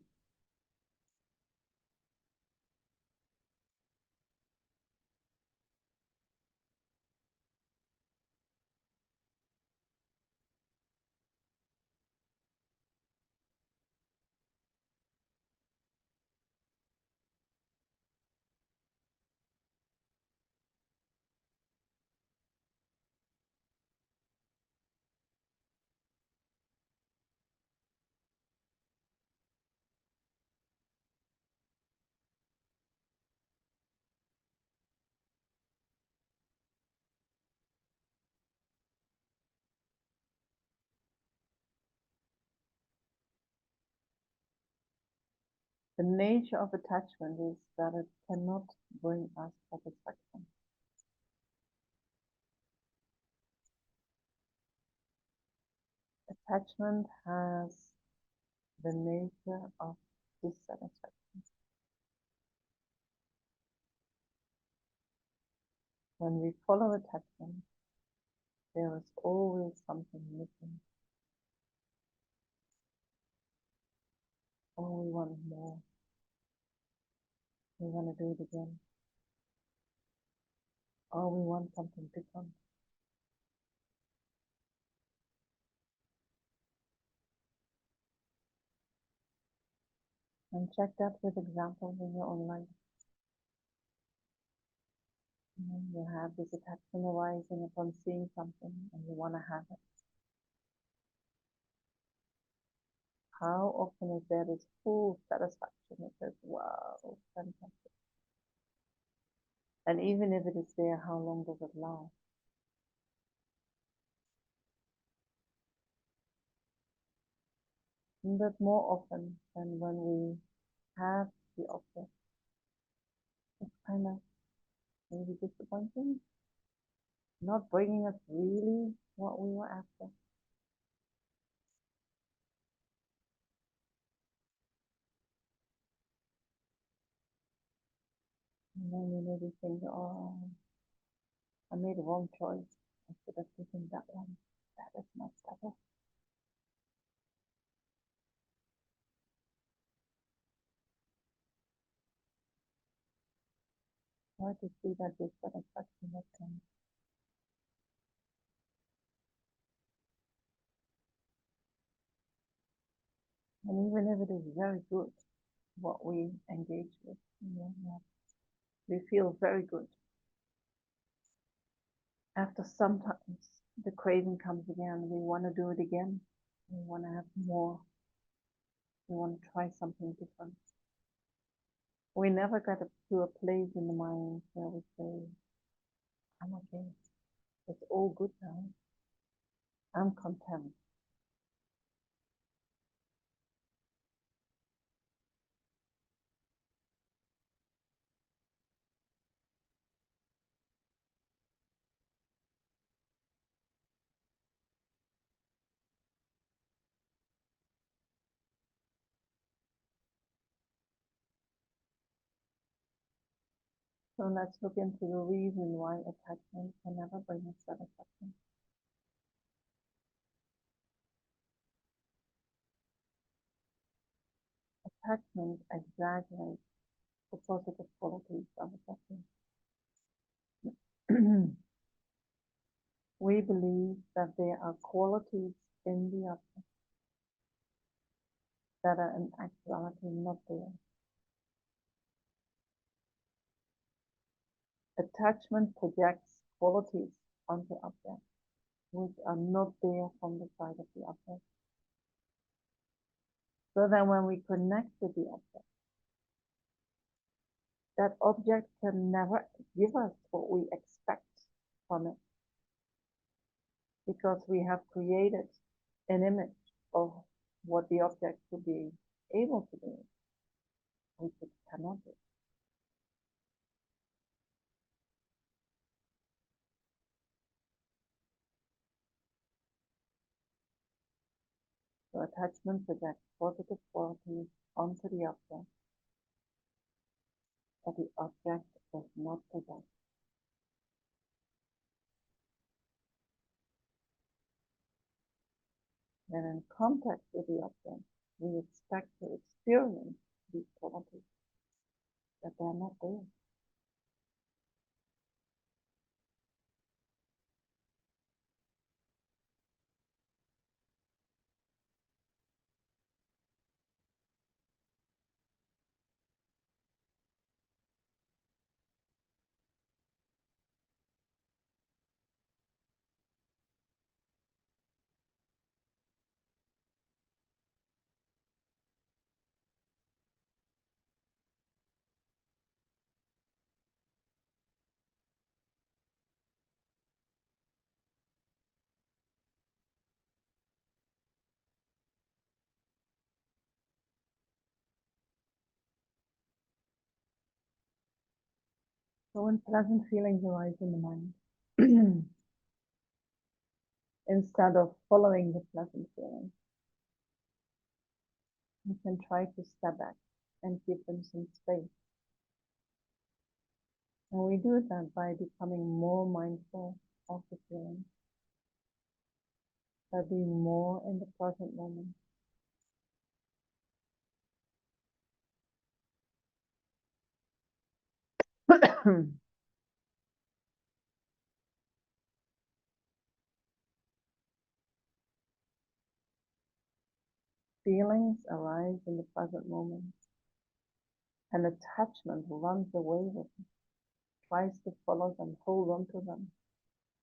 The nature of attachment is that it cannot bring us satisfaction. Attachment has the nature of dissatisfaction. When we follow attachment, there is always something missing. Oh, we want more. We want to do it again. Oh, we want something different. And check that with examples in your own life. you have this attachment arising upon seeing something and you want to have it. How often is there this full satisfaction that says, wow, fantastic. And even if it is there, how long does it last? But more often than when we have the object, it's kind of maybe disappointing, not bringing us really what we were after. And then you maybe think, oh, I made a wrong choice. I should have taken that one. That is much better. Try to see that dissatisfaction that comes. And even if it is very good, what we engage with, we feel very good. After sometimes the craving comes again, we want to do it again. We want to have more. We want to try something different. We never get to a place in the mind where we say, I'm okay. It's all good now. I'm content. So let's look into the reason why attachment can never bring us satisfaction. Attachment exaggerates the positive qualities of attachment. We believe that there are qualities in the object that are in actuality not there. Attachment projects qualities onto objects which are not there from the side of the object. So that when we connect with the object, that object can never give us what we expect from it, because we have created an image of what the object should be able to do, which it cannot do. So attachment projects positive qualities onto the object that the object does not possess. When in contact with the object, we expect to experience these qualities, but they are not there. So when pleasant feelings arise in the mind, instead of following the pleasant feelings, we can try to step back and give them some space. And we do that by becoming more mindful of the feelings, by being more in the present moment. Feelings arise in the present moment, and attachment runs away with it. tries to follow them, hold on to them.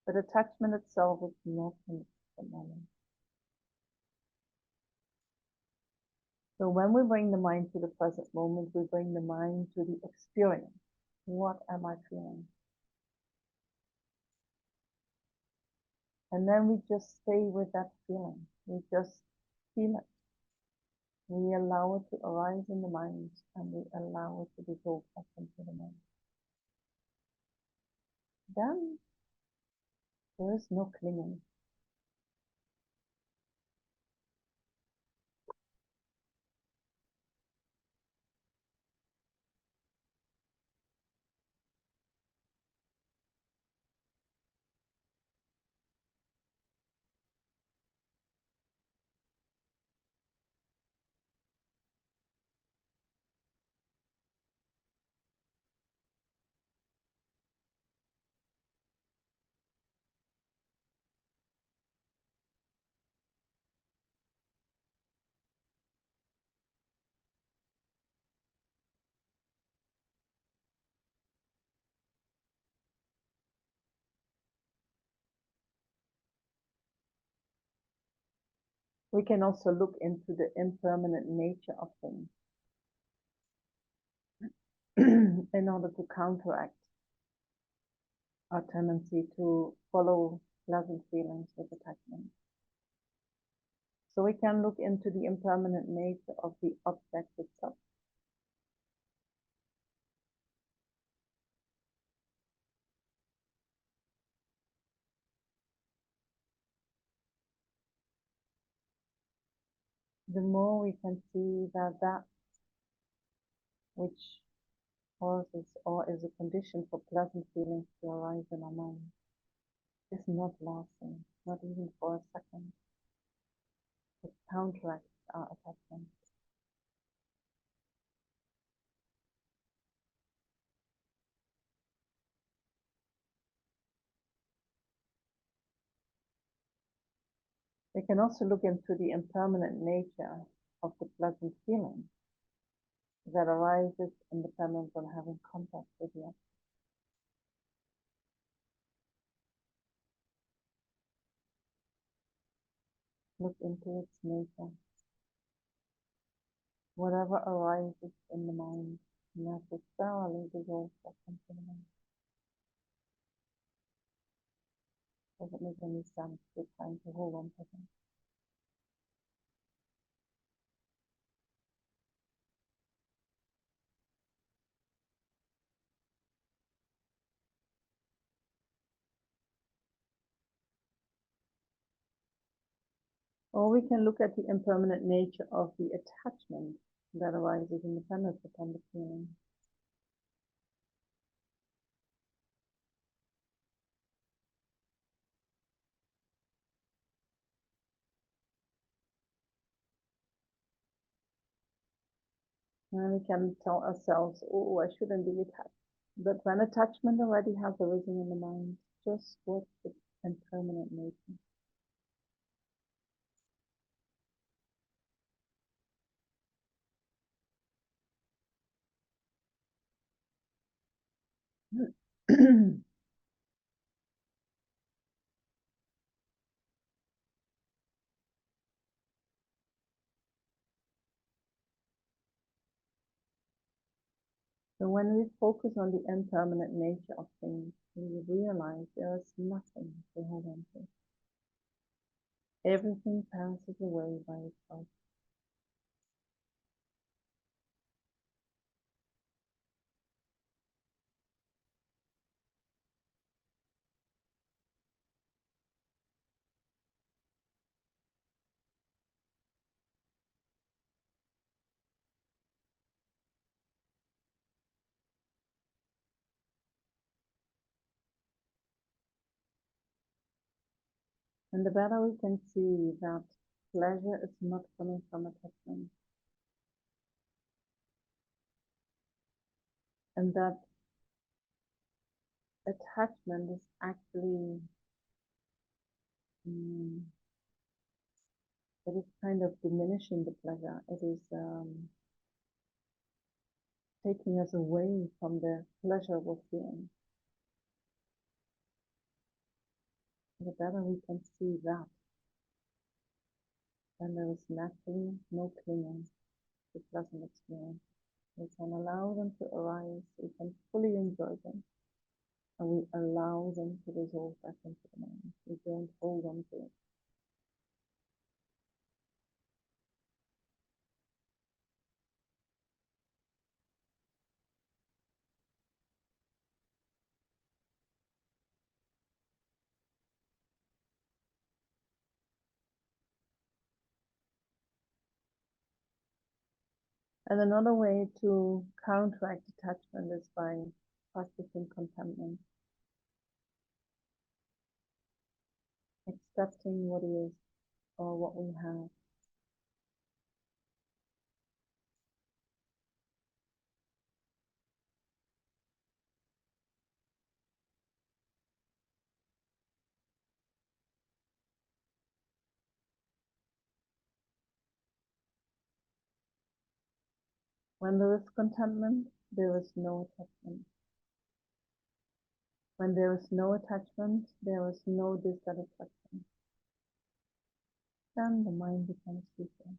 But attachment itself is not in the moment. So when we bring the mind to the present moment, we bring the mind to the experience. What am I feeling? And then we just stay with that feeling. We just feel it. We allow it to arise in the mind, and we allow it to dissolve back into the mind. Then there is no clinging. We can also look into the impermanent nature of things in order to counteract our tendency to follow pleasant feelings with attachment. So we can look into the impermanent nature of the object itself. The more we can see that that which causes or is a condition for pleasant feelings to arise in our mind is not lasting, not even for a second. It counteracts our attachment. We can also look into the impermanent nature of the pleasant feeling that arises independent of having contact with the object. Look into its nature. Whatever arises in the mind necessarily dissolves back into the mind. Doesn't make any sense to trying to hold on to them. Or we can look at the impermanent nature of the attachment that arises independent upon the feeling. And we can tell ourselves, oh, I shouldn't be attached. But when attachment already has arisen in the mind, just watch its impermanent nature. So when we focus on the impermanent nature of things, we realize there is nothing to hold on to. Everything passes away by itself. And the better we can see that pleasure is not coming from attachment, and that attachment is actually it is kind of diminishing the pleasure. It is taking us away from the pleasure we're feeling. the better we can see that. And there is naturally no clinging to pleasant experience. We can allow them to arise, we can fully enjoy them, and we allow them to dissolve back into the mind. We don't hold on to it. And another way to counteract attachment is by practicing contentment, accepting what is or what we have. When there is contentment, there is no attachment. When there is no attachment, there is no dissatisfaction. Then the mind becomes peaceful.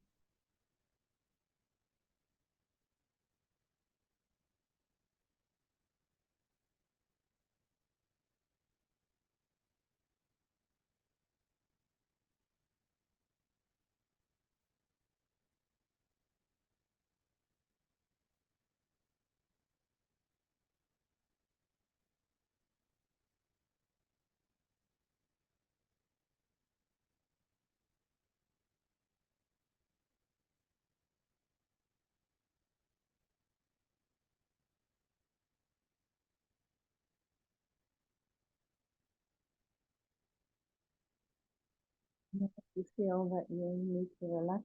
If you feel that you need to relax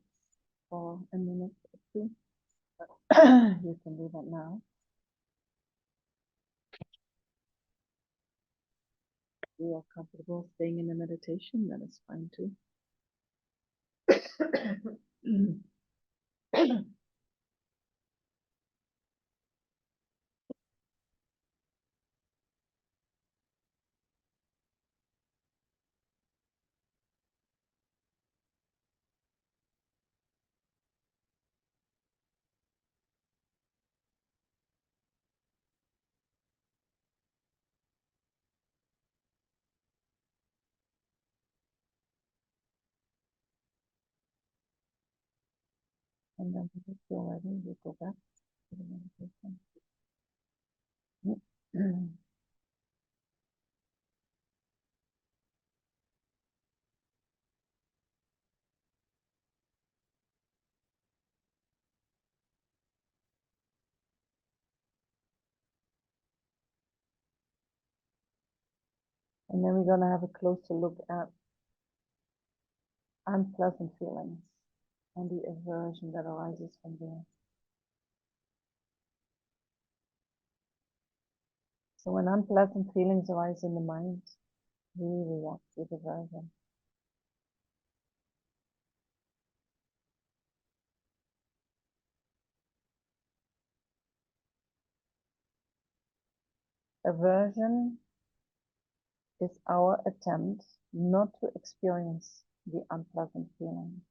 for a minute or two, you can do that now. If you are comfortable staying in the meditation, that is fine too. And then if you feel ready, you go back to the meditation. And then we're going to have a closer look at unpleasant feelings and the aversion that arises from there. So when unpleasant feelings arise in the mind, we react with aversion. Aversion is our attempt not to experience the unpleasant feeling.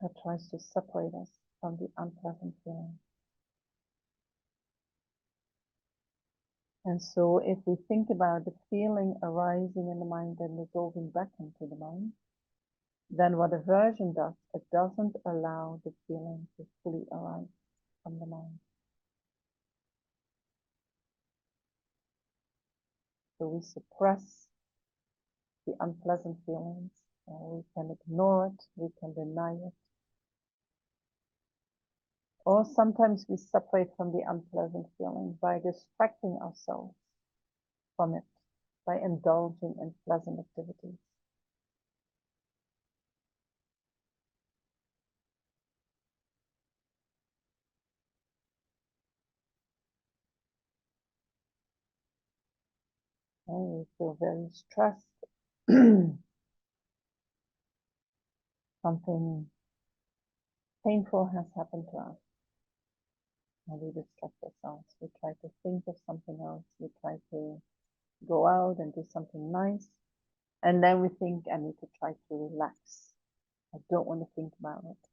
That tries to separate us from the unpleasant feeling. And so if we think about the feeling arising in the mind and dissolving back into the mind, then what aversion does, it doesn't allow the feeling to fully arise from the mind. So we suppress the unpleasant feelings, we can ignore it, we can deny it. Or sometimes we separate from the unpleasant feeling by distracting ourselves from it, by indulging in pleasant activities. And we feel very stressed. Something painful has happened to us. and we distract ourselves. We try to think of something else. We try to go out and do something nice. And then we think, I need to try to relax. I don't want to think about it.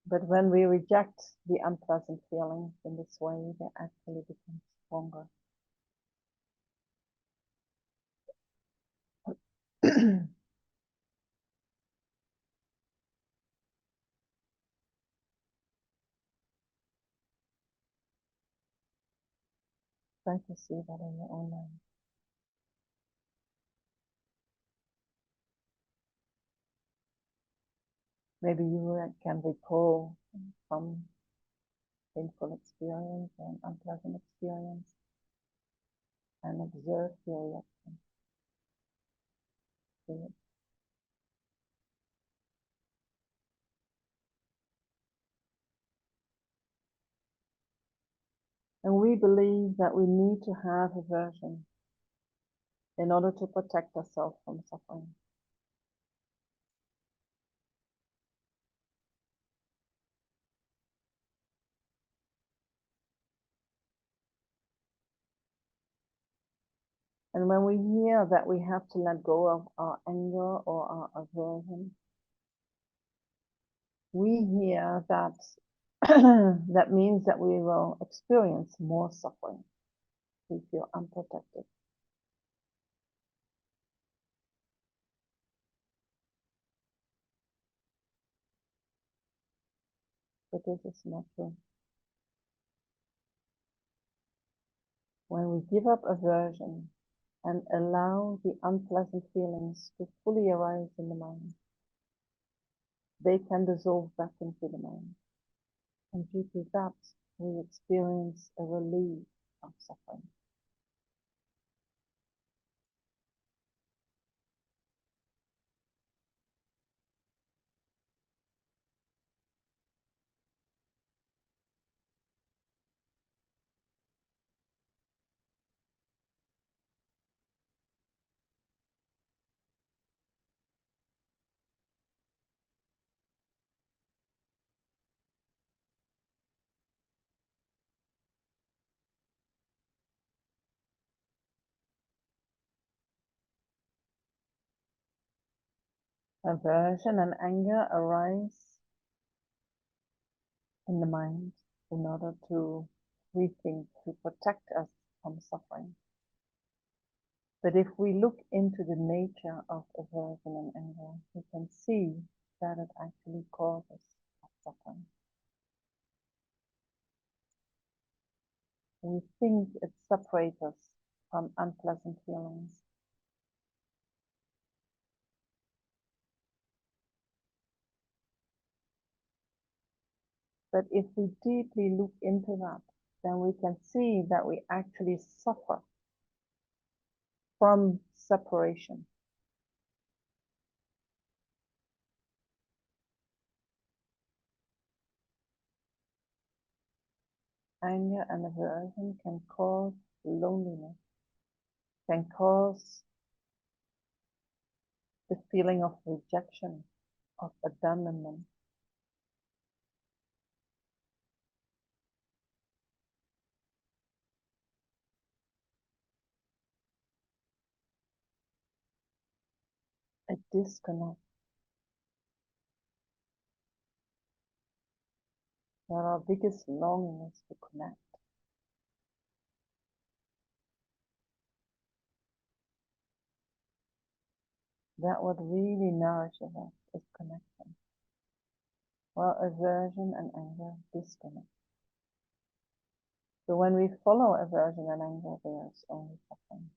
But when we reject the unpleasant feelings in this way, they actually become stronger. Try to see that in your own mind. Maybe you can recall some painful experience or an unpleasant experience and observe your reaction to it. And we believe that we need to have aversion in order to protect ourselves from suffering. And when we hear that we have to let go of our anger or our aversion, we hear that that means that we will experience more suffering. We feel unprotected. But this is not true. When we give up aversion and allow the unpleasant feelings to fully arise in the mind, they can dissolve back into the mind. And due to that, we experience a relief of suffering. Aversion and anger arise in the mind in order to, we think, to protect us from suffering. But if we look into the nature of aversion and anger, we can see that it actually causes suffering. We think it separates us from unpleasant feelings. But if we deeply look into that, then we can see that we actually suffer from separation. Anger and aversion can cause loneliness, can cause the feeling of rejection, of abandonment. A disconnect. That our biggest longing is to connect. That what really nourishes us is connection. While aversion and anger disconnect. So when we follow aversion and anger, there is only suffering.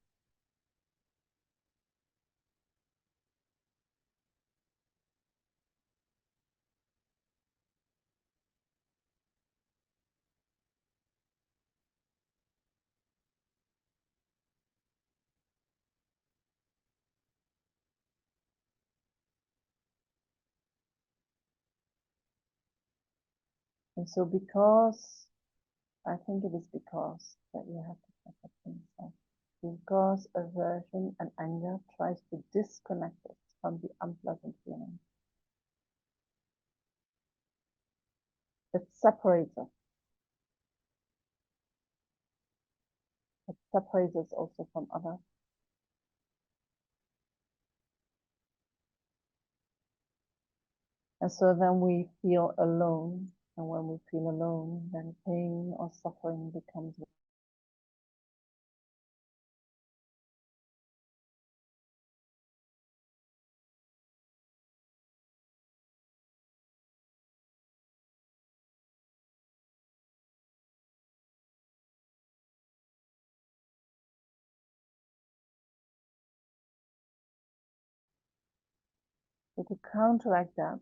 And so I think it is because that you have to protect yourself. Because aversion and anger tries to disconnect us from the unpleasant feeling. It separates us separates us also from others. And so then we feel alone. And when we feel alone, then pain or suffering becomes. So to counteract that,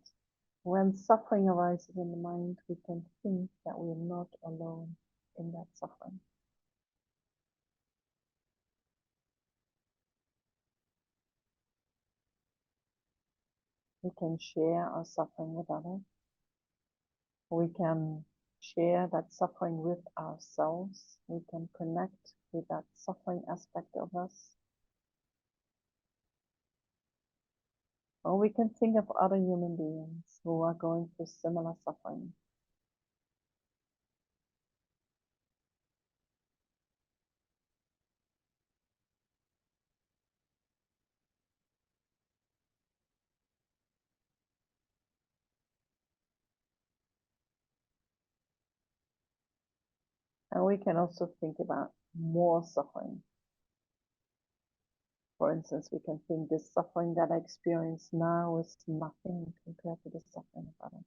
when suffering arises in the mind, we can think that we are not alone in that suffering. We can share our suffering with others. We can share that suffering with ourselves. We can connect with that suffering aspect of us. Or we can think of other human beings who are going through similar suffering. And we can also think about more suffering. For instance, we can think this suffering that I experience now is nothing compared to the suffering of others.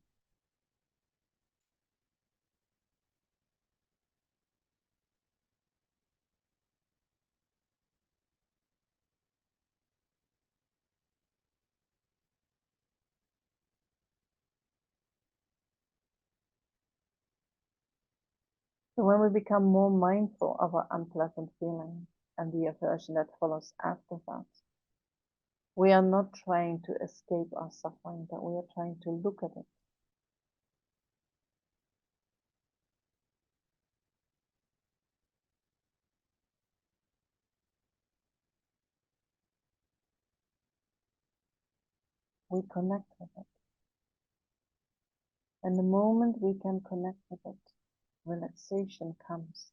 So when we become more mindful of our unpleasant feeling and the aversion that follows after that, we are not trying to escape our suffering, but we are trying to look at it. We connect with it. And the moment we can connect with it, relaxation comes.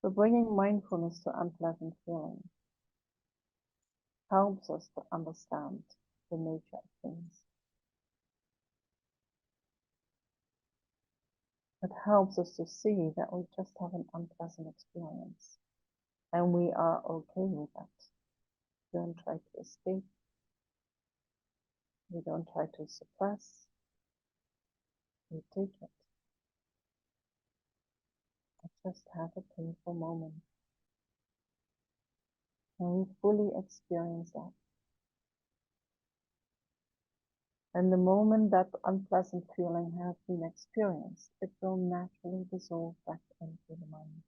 So bringing mindfulness to unpleasant feeling helps us to understand the nature of things. It helps us to see that we just have an unpleasant experience and we are okay with that. We don't try to escape. We don't try to suppress. We take it. I just have a painful moment. And we fully experience that. And the moment that unpleasant feeling has been experienced, it will naturally dissolve back into the mind.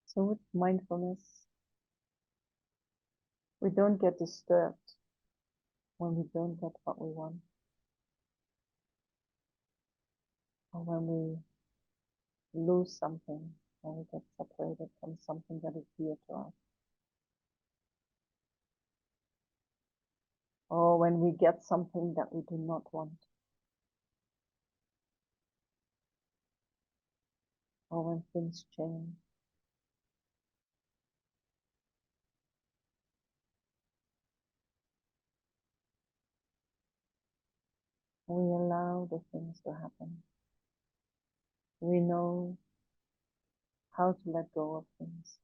So with mindfulness, we don't get disturbed when we don't get what we want, or when we lose something, when we get separated from something that is dear to us, or when we get something that we do not want, or when things change. We allow the things to happen. We know how to let go of things.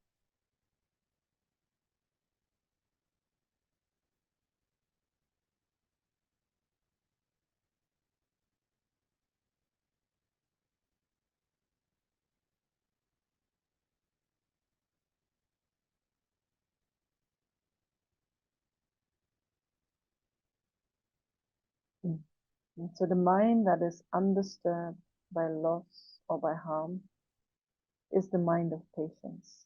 And so the mind that is undisturbed by loss or by harm is the mind of patience.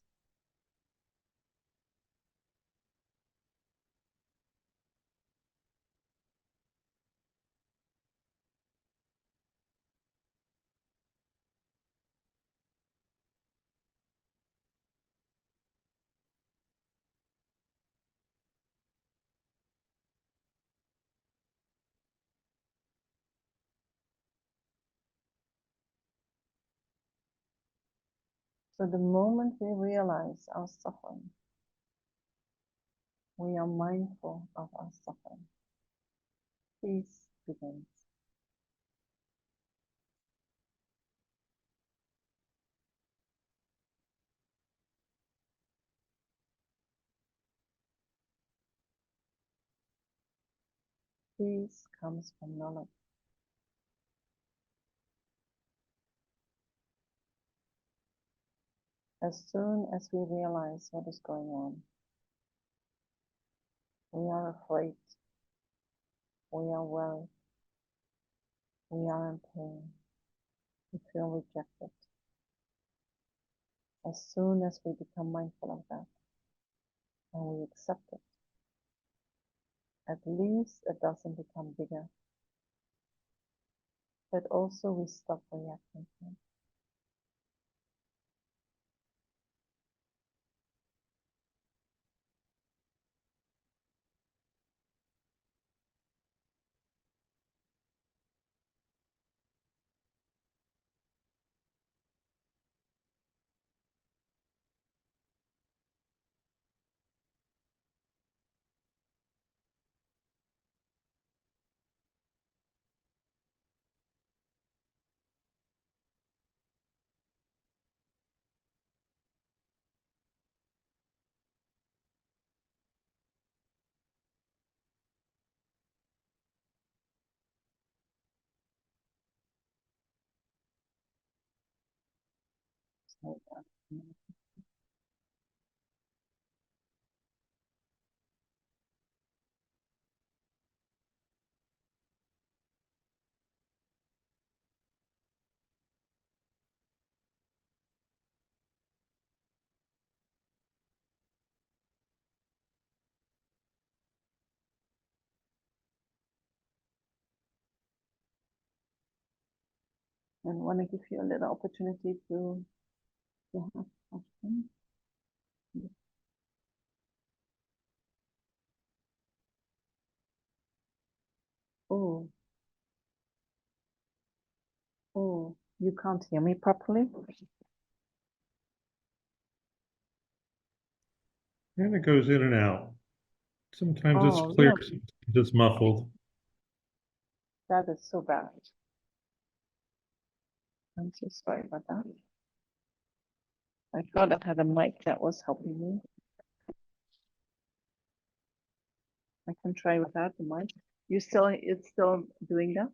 So the moment we realize our suffering, we are mindful of our suffering. Peace begins. Peace comes from knowledge. As soon as we realize what is going on, we are afraid, we are worried, we are in pain, we feel rejected. As soon as we become mindful of that and we accept it, at least it doesn't become bigger, but also we stop reacting to it. So, and want to give you a little opportunity to have questions. Oh, you can't hear me properly? And it goes in and out. Sometimes it's Oh, clear, really? sometimes it's muffled. That is so bad. I'm so sorry about that. I thought I had a mic that was helping me. I can try without the mic. It's still doing that?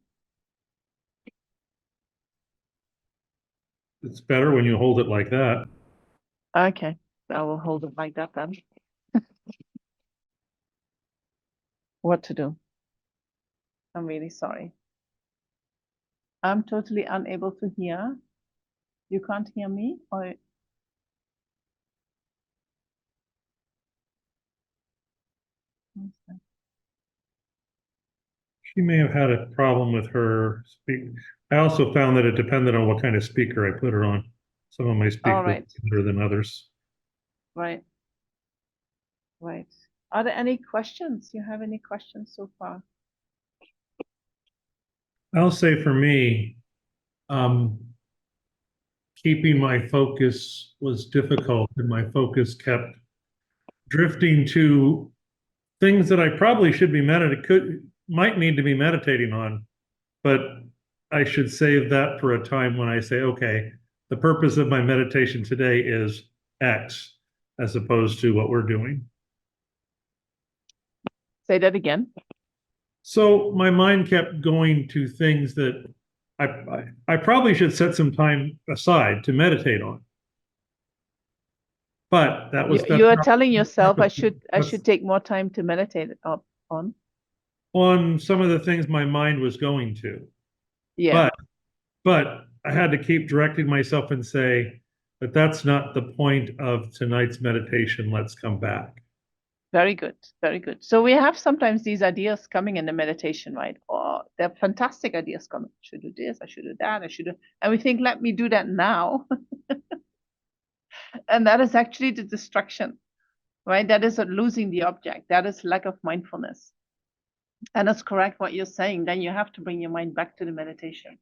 It's better when you hold it like that. Okay, I will hold it like that then. What to do? I'm really sorry. I'm totally unable to hear. You can't hear me, or She may have had a problem with her speak. I also found that it depended on what kind of speaker I put her on. Some of my all speakers right, are better than others. right, right. Are there any questions? You have any questions so far? I'll say for me, um, keeping my focus was difficult, and my focus kept drifting to things that I probably should be might need to be meditating on, but I should save that for a time when I say, okay, the purpose of my meditation today is X, as opposed to what we're doing. Say that again. So my mind kept going to things that I probably should set some time aside to meditate on. But that's You are not telling the yourself I purpose. should take more time to meditate on. on some of the things my mind was going to. Yeah. But I had to keep directing myself and say, but that's not the point of tonight's meditation. Let's come back. Very good, very good. So we have sometimes these ideas coming in the meditation, right? Or they're fantastic ideas coming. I should do this, I should do that, I should do, and we think, let me do that now. And that is actually the distraction, right? That is losing the object. That is lack of mindfulness. And that's correct what you're saying. Then you have to bring your mind back to the meditation.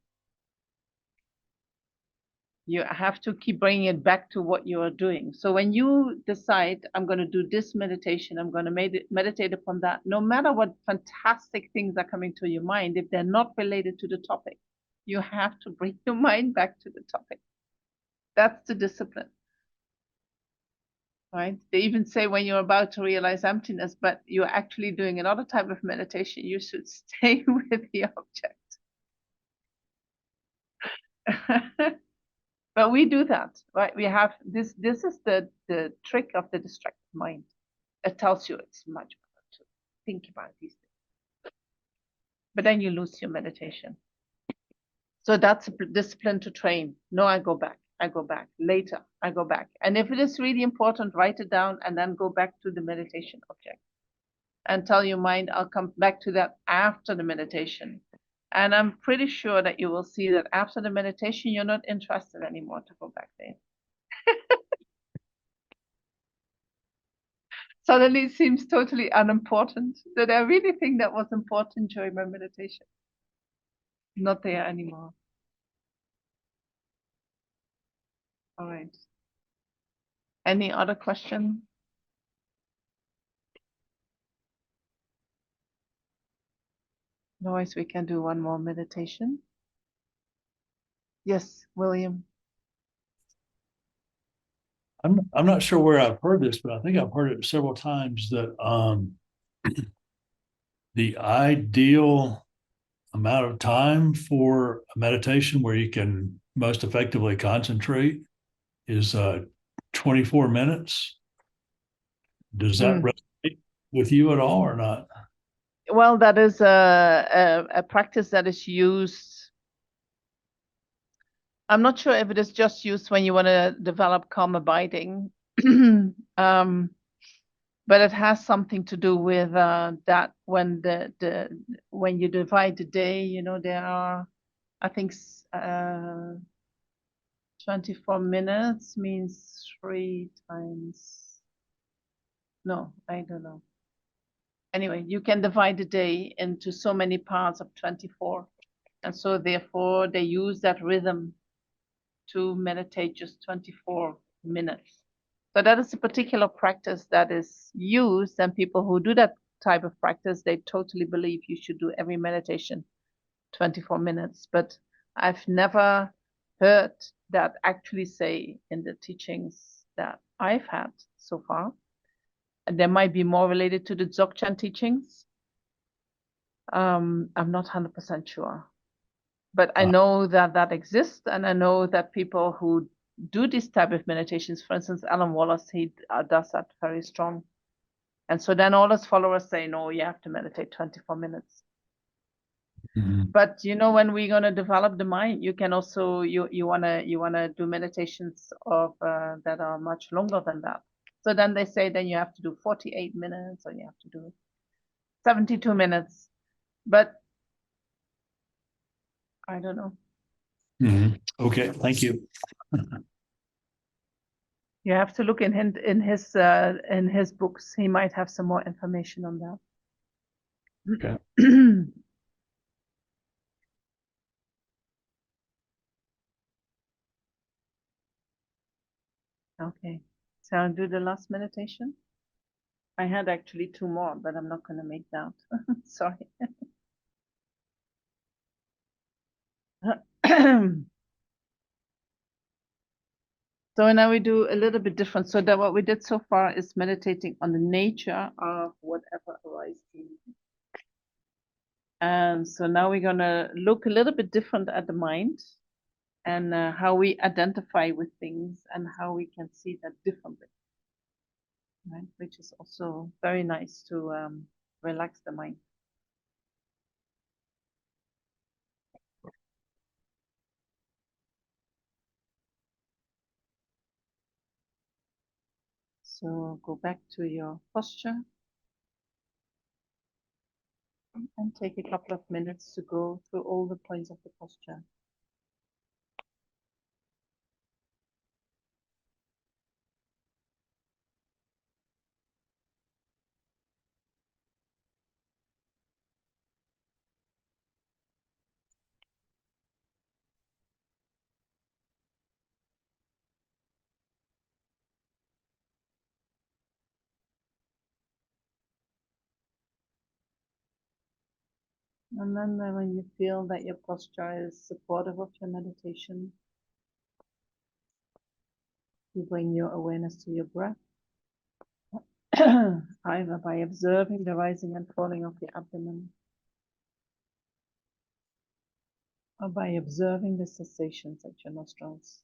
You have to keep bringing it back to what you are doing. So when you decide, I'm going to do this meditation, I'm going to meditate upon that, no matter what fantastic things are coming to your mind, if they're not related to the topic, you have to bring your mind back to the topic. That's the discipline, right? They even say when you're about to realize emptiness, but you're actually doing another type of meditation, you should stay with the object. But we do that, right? We have this. This is the trick of the distracted mind. It tells you it's much better to think about these things. But then you lose your meditation. So that's a discipline to train. No, I go back. I go back. Later, I go back. And if it is really important, write it down and then go back to the meditation object. And tell your mind, I'll come back to that after the meditation. And I'm pretty sure that you will see that after the meditation, you're not interested anymore to go back there. Suddenly it seems totally unimportant that I really think that was important during my meditation. Not there anymore. All right. Any other question? Otherwise, we can do one more meditation. Yes, William. I'm not sure where I've heard this, but I think I've heard it several times that the ideal amount of time for a meditation where you can most effectively concentrate is 24 minutes. Does that resonate with you at all or not? Well, that is a practice that is used. I'm not sure if it is just used when you want to develop calm abiding, but it has something to do with that when when you divide the day, you know, there are, I think, 24 minutes means 3 times. No, I don't know. Anyway, you can divide the day into so many parts of 24. And so therefore they use that rhythm to meditate just 24 minutes. So that is a particular practice that is used, and people who do that type of practice, they totally believe you should do every meditation 24 minutes. But I've never heard that actually say in the teachings that I've had so far. And there might be more related to the Dzogchen teachings. I'm not 100% sure. But I know that that exists, and I know that people who do this type of meditations, for instance, Alan Wallace, he does that very strong. And so then all his followers say, no, you have to meditate 24 minutes. Mm-hmm. But you know, when we're going to develop the mind, you can also you wanna do meditations of that are much longer than that. So then they say then you have to do 48 minutes or you have to do 72 minutes. But I don't know. Mm-hmm. Okay, thank you. You have to look in his books. He might have some more information on that. Okay. Okay, so I'll do the last meditation. I had actually 2 more, but I'm not going to make that. Sorry. So now we do a little bit different. So that what we did so far is meditating on the nature of whatever arises. And so now we're going to look a little bit different at the mind and how we identify with things and how we can see that differently. Right? Which is also very nice to relax the mind. So go back to your posture and take a couple of minutes to go through all the points of the posture. And then when you feel that your posture is supportive of your meditation, you bring your awareness to your breath, either by observing the rising and falling of the abdomen, or by observing the sensations at your nostrils.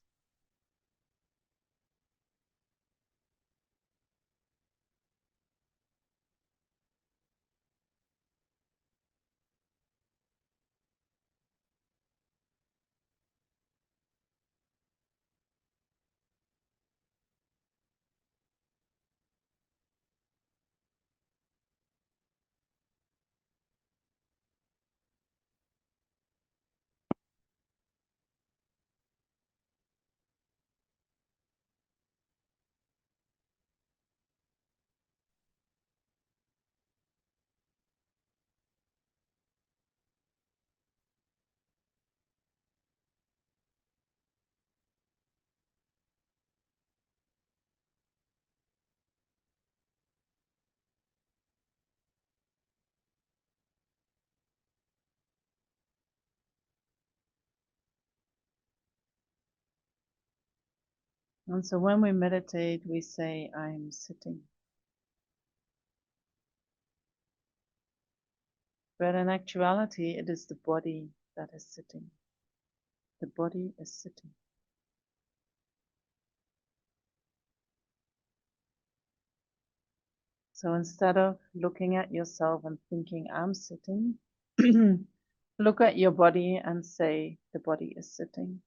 And so when we meditate, we say, I'm sitting. But in actuality, it is the body that is sitting. The body is sitting. So instead of looking at yourself and thinking, I'm sitting, look at your body and say, the body is sitting.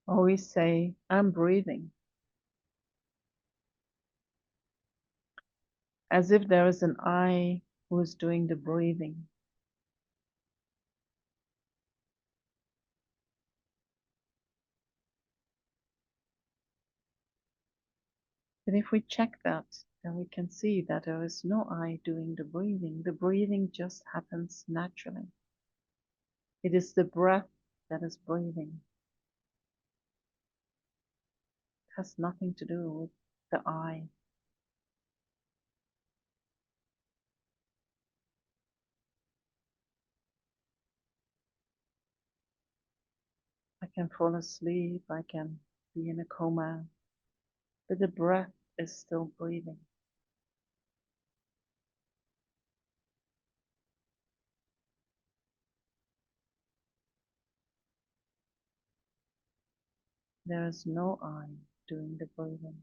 Or we say, I'm breathing, as if there is an I who is doing the breathing. But if we check that, then we can see that there is no I doing the breathing. The breathing just happens naturally. It is the breath that is breathing. It has nothing to do with the I. I can fall asleep, I can be in a coma, but the breath is still breathing. There is no I doing the breathing.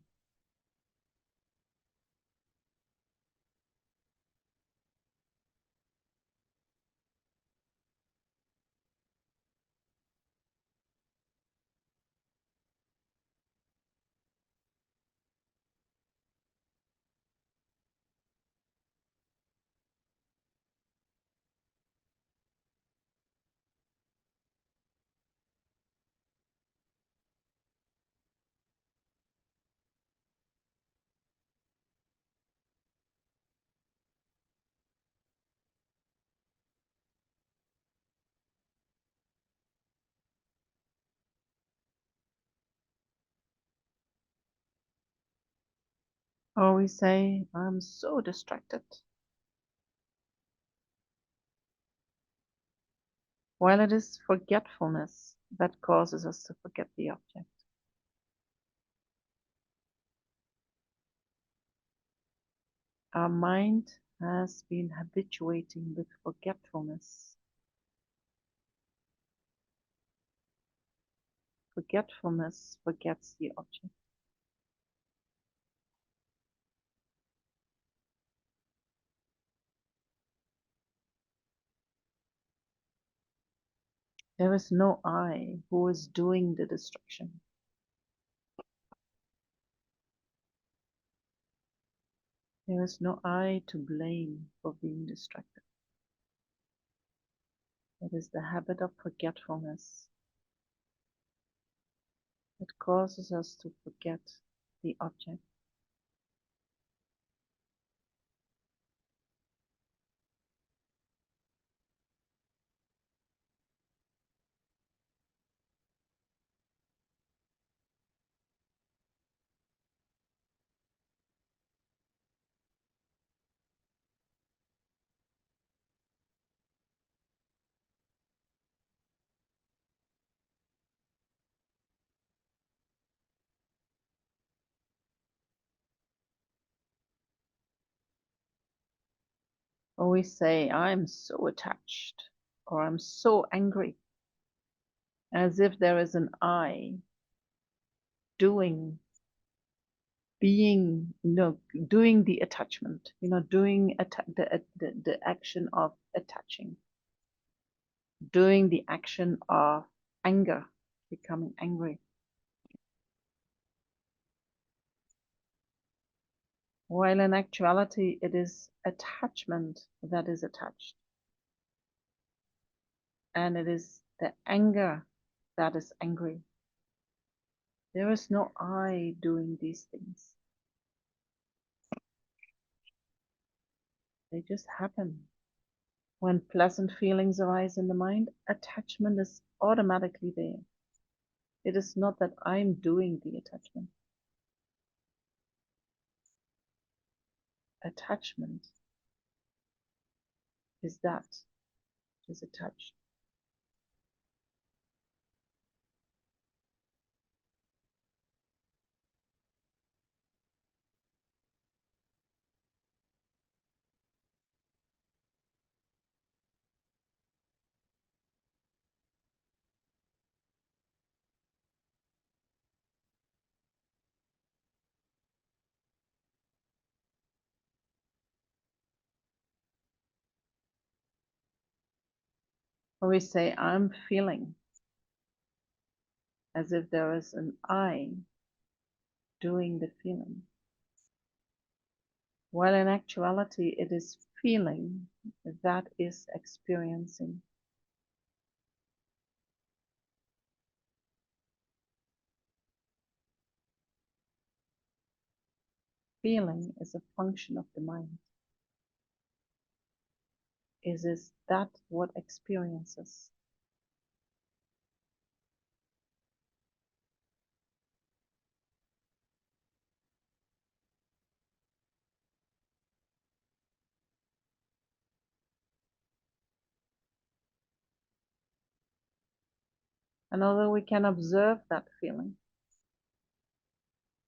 Or we say, I'm so distracted. while it is forgetfulness that causes us to forget the object. Our mind has been habituating with forgetfulness. Forgetfulness forgets the object. There is no I who is doing the destruction. There is no I to blame for being distracted. It is the habit of forgetfulness that causes us to forget the object. Or we say, I'm so attached, or I'm so angry, as if there is an I doing, being, doing the attachment, doing the action of attaching, doing the action of anger, becoming angry. While in actuality, it is attachment that is attached. And it is the anger that is angry. There is no I doing these things. They just happen. When pleasant feelings arise in the mind, attachment is automatically there. It is not that I'm doing the attachment. Attachment is that is attached. Or we say, I'm feeling, as if there is an I doing the feeling. While in actuality, it is feeling that is experiencing. Feeling is a function of the mind. Is that what experiences? And although we can observe that feeling,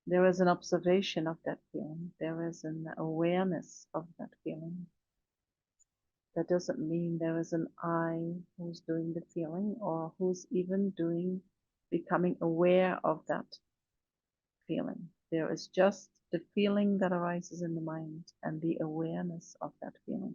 there is an observation of that feeling. There is an awareness of that feeling. That doesn't mean there is an I who's doing the feeling or who's even becoming aware of that feeling. There is just the feeling that arises in the mind and the awareness of that feeling.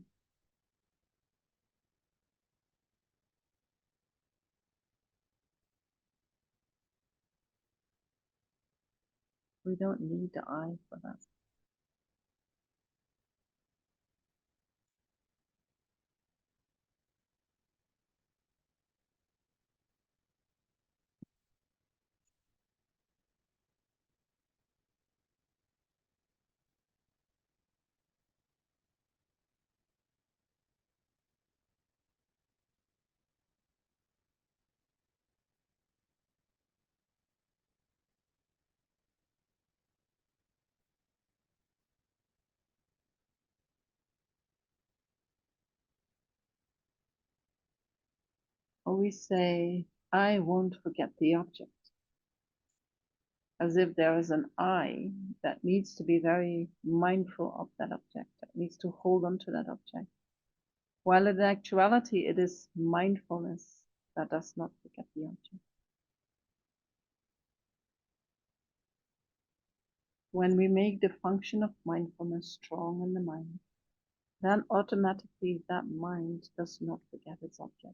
We don't need the I for that. Or we say, I won't forget the object, as if there is an I that needs to be very mindful of that object, that needs to hold on to that object. While in actuality, it is mindfulness that does not forget the object. When we make the function of mindfulness strong in the mind, then automatically that mind does not forget its object.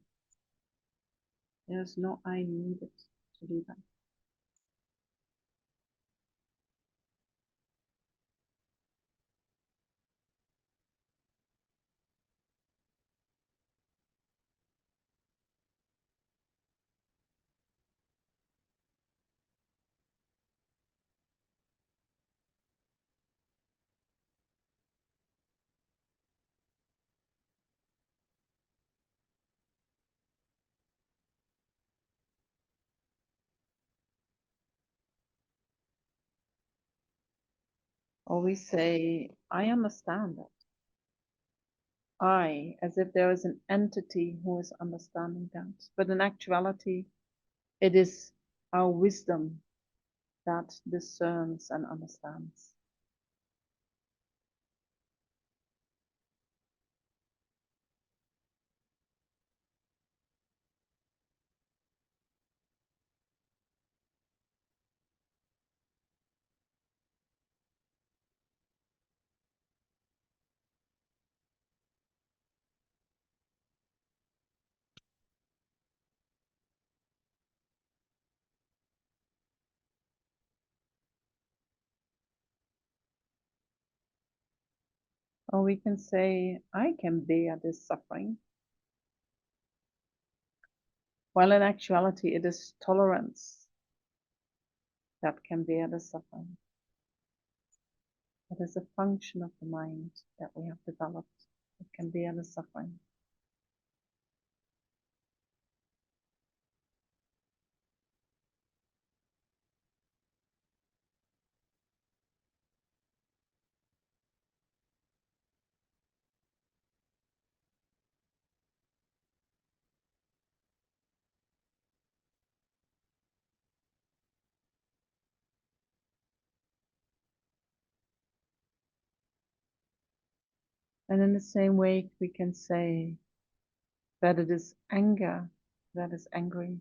There's no I needed to do that. Or we say, I understand that. I, as if there is an entity who is understanding that. But in actuality, it is our wisdom that discerns and understands. Or we can say, I can bear this suffering. While in actuality, it is tolerance that can bear the suffering. It is a function of the mind that we have developed. It can bear the suffering. And in the same way, we can say that it is anger that is angry.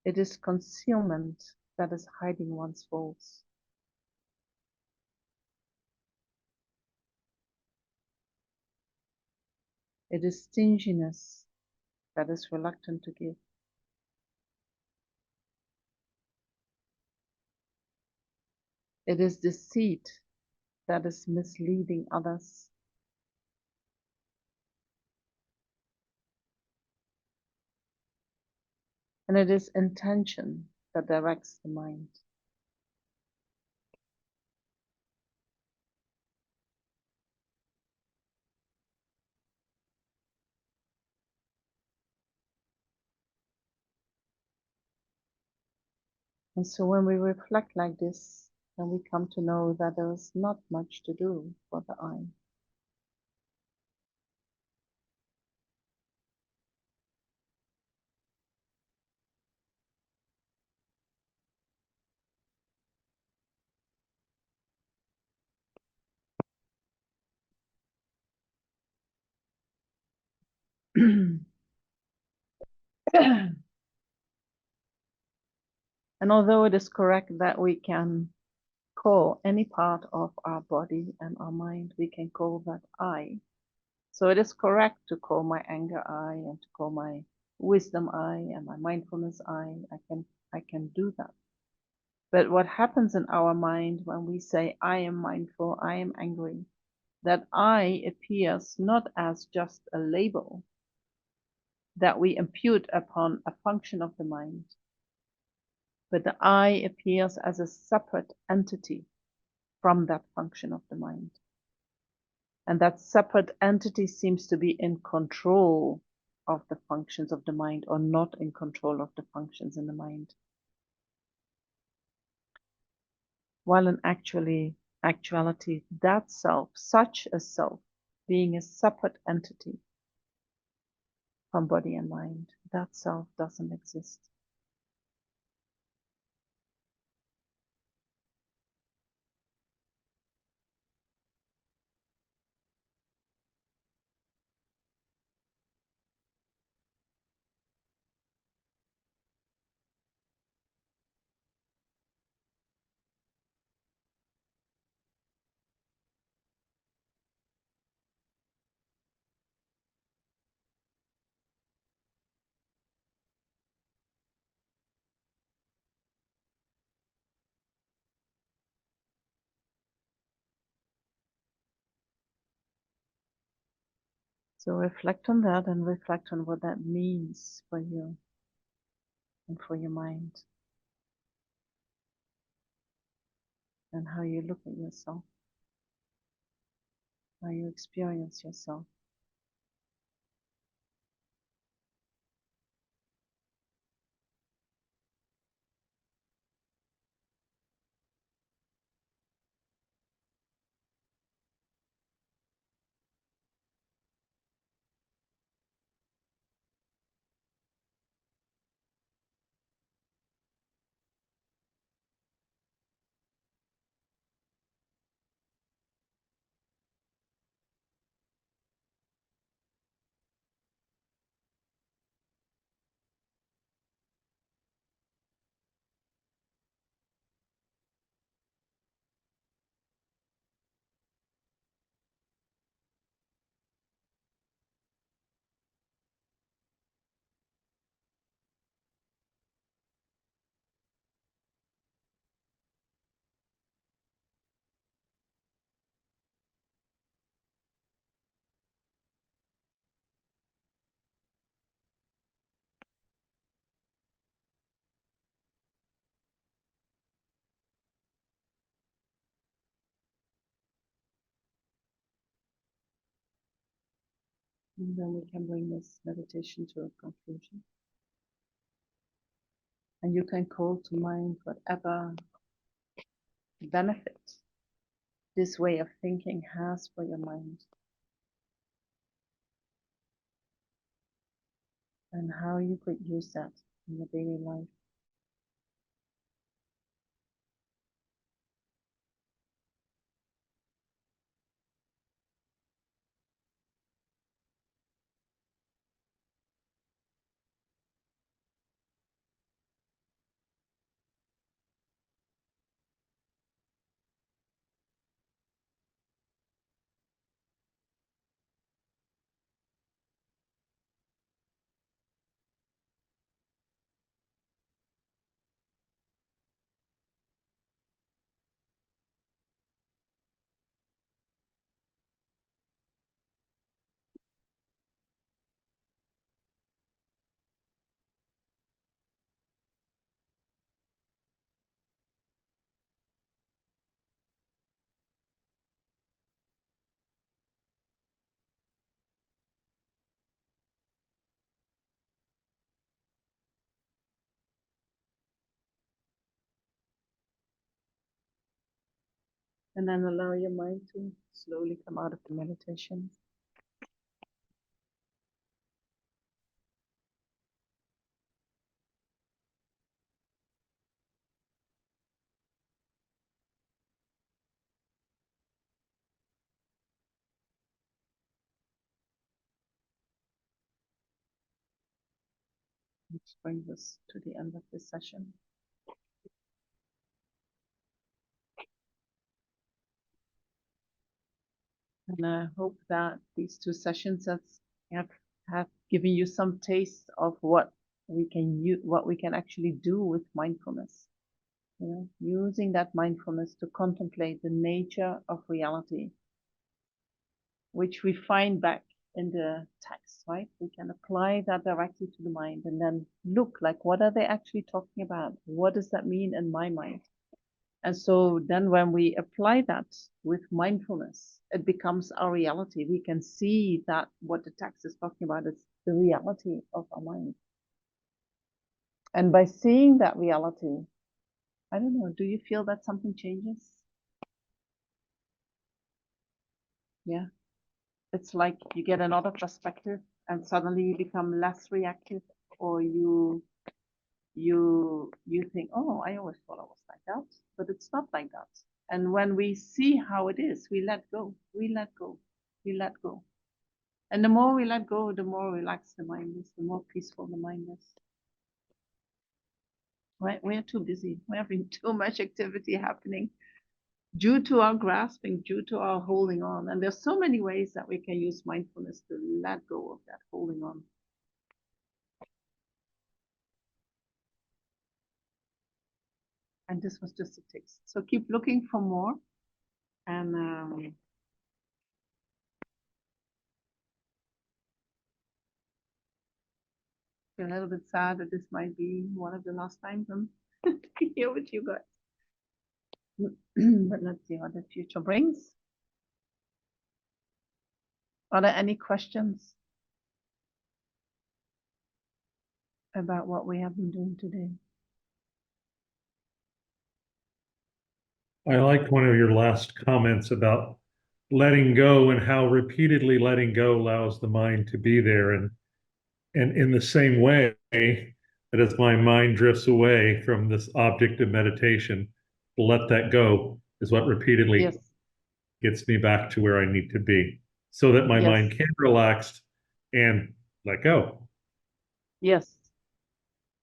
It is concealment that is hiding one's faults. It is stinginess that is reluctant to give. It is deceit that is misleading others. And it is intention that directs the mind. And so when we reflect like this, then we come to know that there is not much to do for the I. And although it is correct that we can call any part of our body and our mind, we can call that I. So it is correct to call my anger I and to call my wisdom I and my mindfulness I. I can do that. But what happens in our mind when we say I am mindful, I am angry, that I appears not as just a label that we impute upon a function of the mind, but the I appears as a separate entity from that function of the mind. And that separate entity seems to be in control of the functions of the mind or not in control of the functions in the mind. While in actuality, that self, such a self, being a separate entity, from body and mind. That self doesn't exist. So reflect on that and reflect on what that means for you and for your mind and how you look at yourself, how you experience yourself. And then we can bring this meditation to a conclusion. And you can call to mind whatever benefit this way of thinking has for your mind and how you could use that in your daily life. And then allow your mind to slowly come out of the meditation. Which brings us to the end of this session. And I hope that these two sessions have given you some taste of what we can actually do with mindfulness. You know, using that mindfulness to contemplate the nature of reality, which we find back in the text, right? We can apply that directly to the mind and then look like, what are they actually talking about? What does that mean in my mind? And so then when we apply that with mindfulness, it becomes our reality. We can see that what the text is talking about is the reality of our mind. And by seeing that reality, I don't know, do you feel that something changes? Yeah. It's like you get another perspective and suddenly you become less reactive, or you think, oh, I always thought I was like that, but it's not like that. And when we see how it is, we let go, we let go, we let go. And the more we let go, the more relaxed the mind is, the more peaceful the mind is. Right? We're too busy. We're having too much activity happening due to our grasping, due to our holding on. And there's so many ways that we can use mindfulness to let go of that holding on. And this was just a taste. So keep looking for more. And feel a little bit sad that this might be one of the last times I'm here with you guys. But let's see what the future brings. Are there any questions about what we have been doing today? I liked one of your last comments about letting go and how repeatedly letting go allows the mind to be there. And in the same way that as my mind drifts away from this object of meditation, let that go is what repeatedly Yes. gets me back to where I need to be so that my Yes. mind can relax and let go. Yes.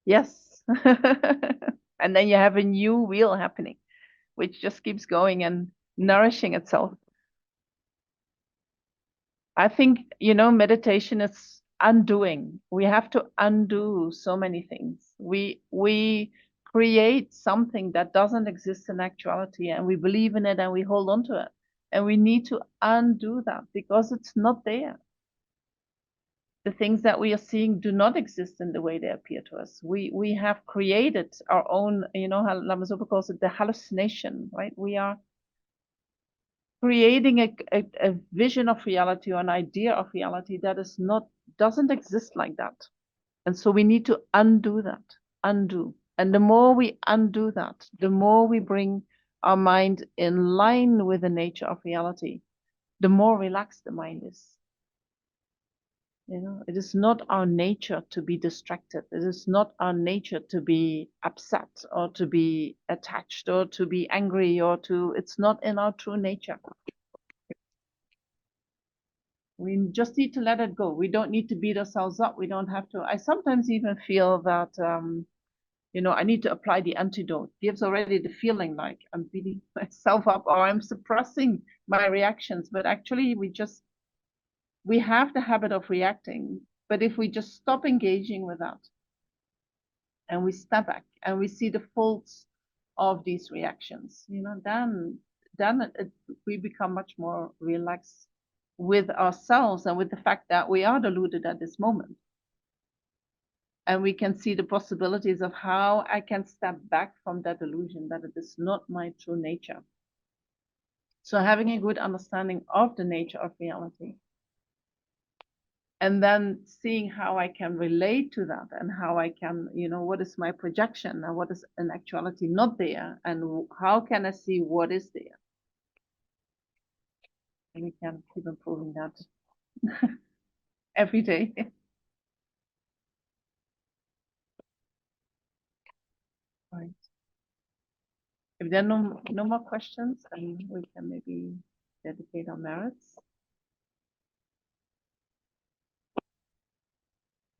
Yes. And then you have a new wheel happening, which just keeps going and nourishing itself. I think, meditation is undoing. We have to undo so many things. We create something that doesn't exist in actuality, and we believe in it and we hold on to it. And we need to undo that because it's not there. The things that we are seeing do not exist in the way they appear to us. We have created our own, how Lama Zopa calls it, the hallucination, right? We are creating a vision of reality or an idea of reality that doesn't exist like that. And so we need to undo that, undo. And the more we undo that, the more we bring our mind in line with the nature of reality, the more relaxed the mind is. It is not our nature to be distracted. It is not our nature to be upset or to be attached or to be angry it's not in our true nature. We just need to let it go. We don't need to beat ourselves up. We don't have to. I sometimes even feel that, I need to apply the antidote. It gives already the feeling like I'm beating myself up or I'm suppressing my reactions. But actually, we have the habit of reacting. But if we just stop engaging with that and we step back and we see the faults of these reactions, then we become much more relaxed with ourselves and with the fact that we are deluded at this moment. And we can see the possibilities of how I can step back from that illusion that it is not my true nature. So having a good understanding of the nature of reality, and then seeing how I can relate to that and how I can, what is my projection and what is in actuality not there, and how can I see what is there. And we can keep improving that every day. Right. If there are no more questions, then we can maybe dedicate our merits.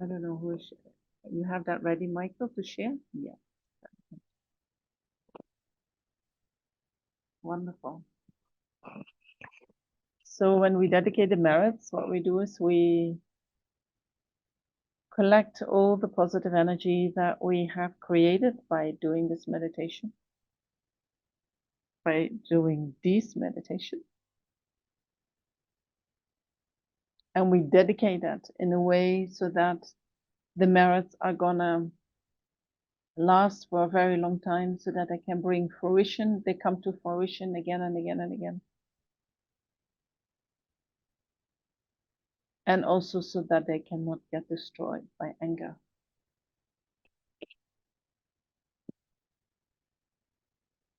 I don't know who is. You have that ready, Michael, to share? Yeah. Wonderful. So when we dedicate the merits, what we do is we collect all the positive energy that we have created by doing this meditation, by doing this meditation. And we dedicate that in a way so that the merits are gonna last for a very long time, so that they can bring fruition. They come to fruition again and again and again. And also so that they cannot get destroyed by anger.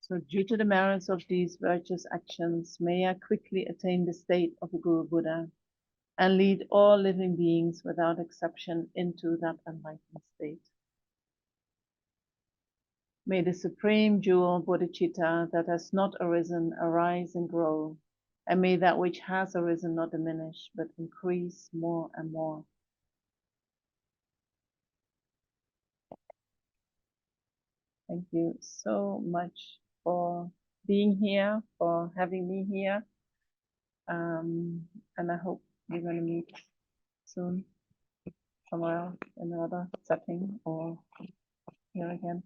So due to the merits of these virtuous actions, may I quickly attain the state of a Guru Buddha. and lead all living beings without exception into that enlightened state. May the supreme jewel bodhicitta that has not arisen arise and grow, and may that which has arisen not diminish, but increase more and more. Thank you so much for being here, for having me here. And I hope we're going to meet soon somewhere else in another setting or here again.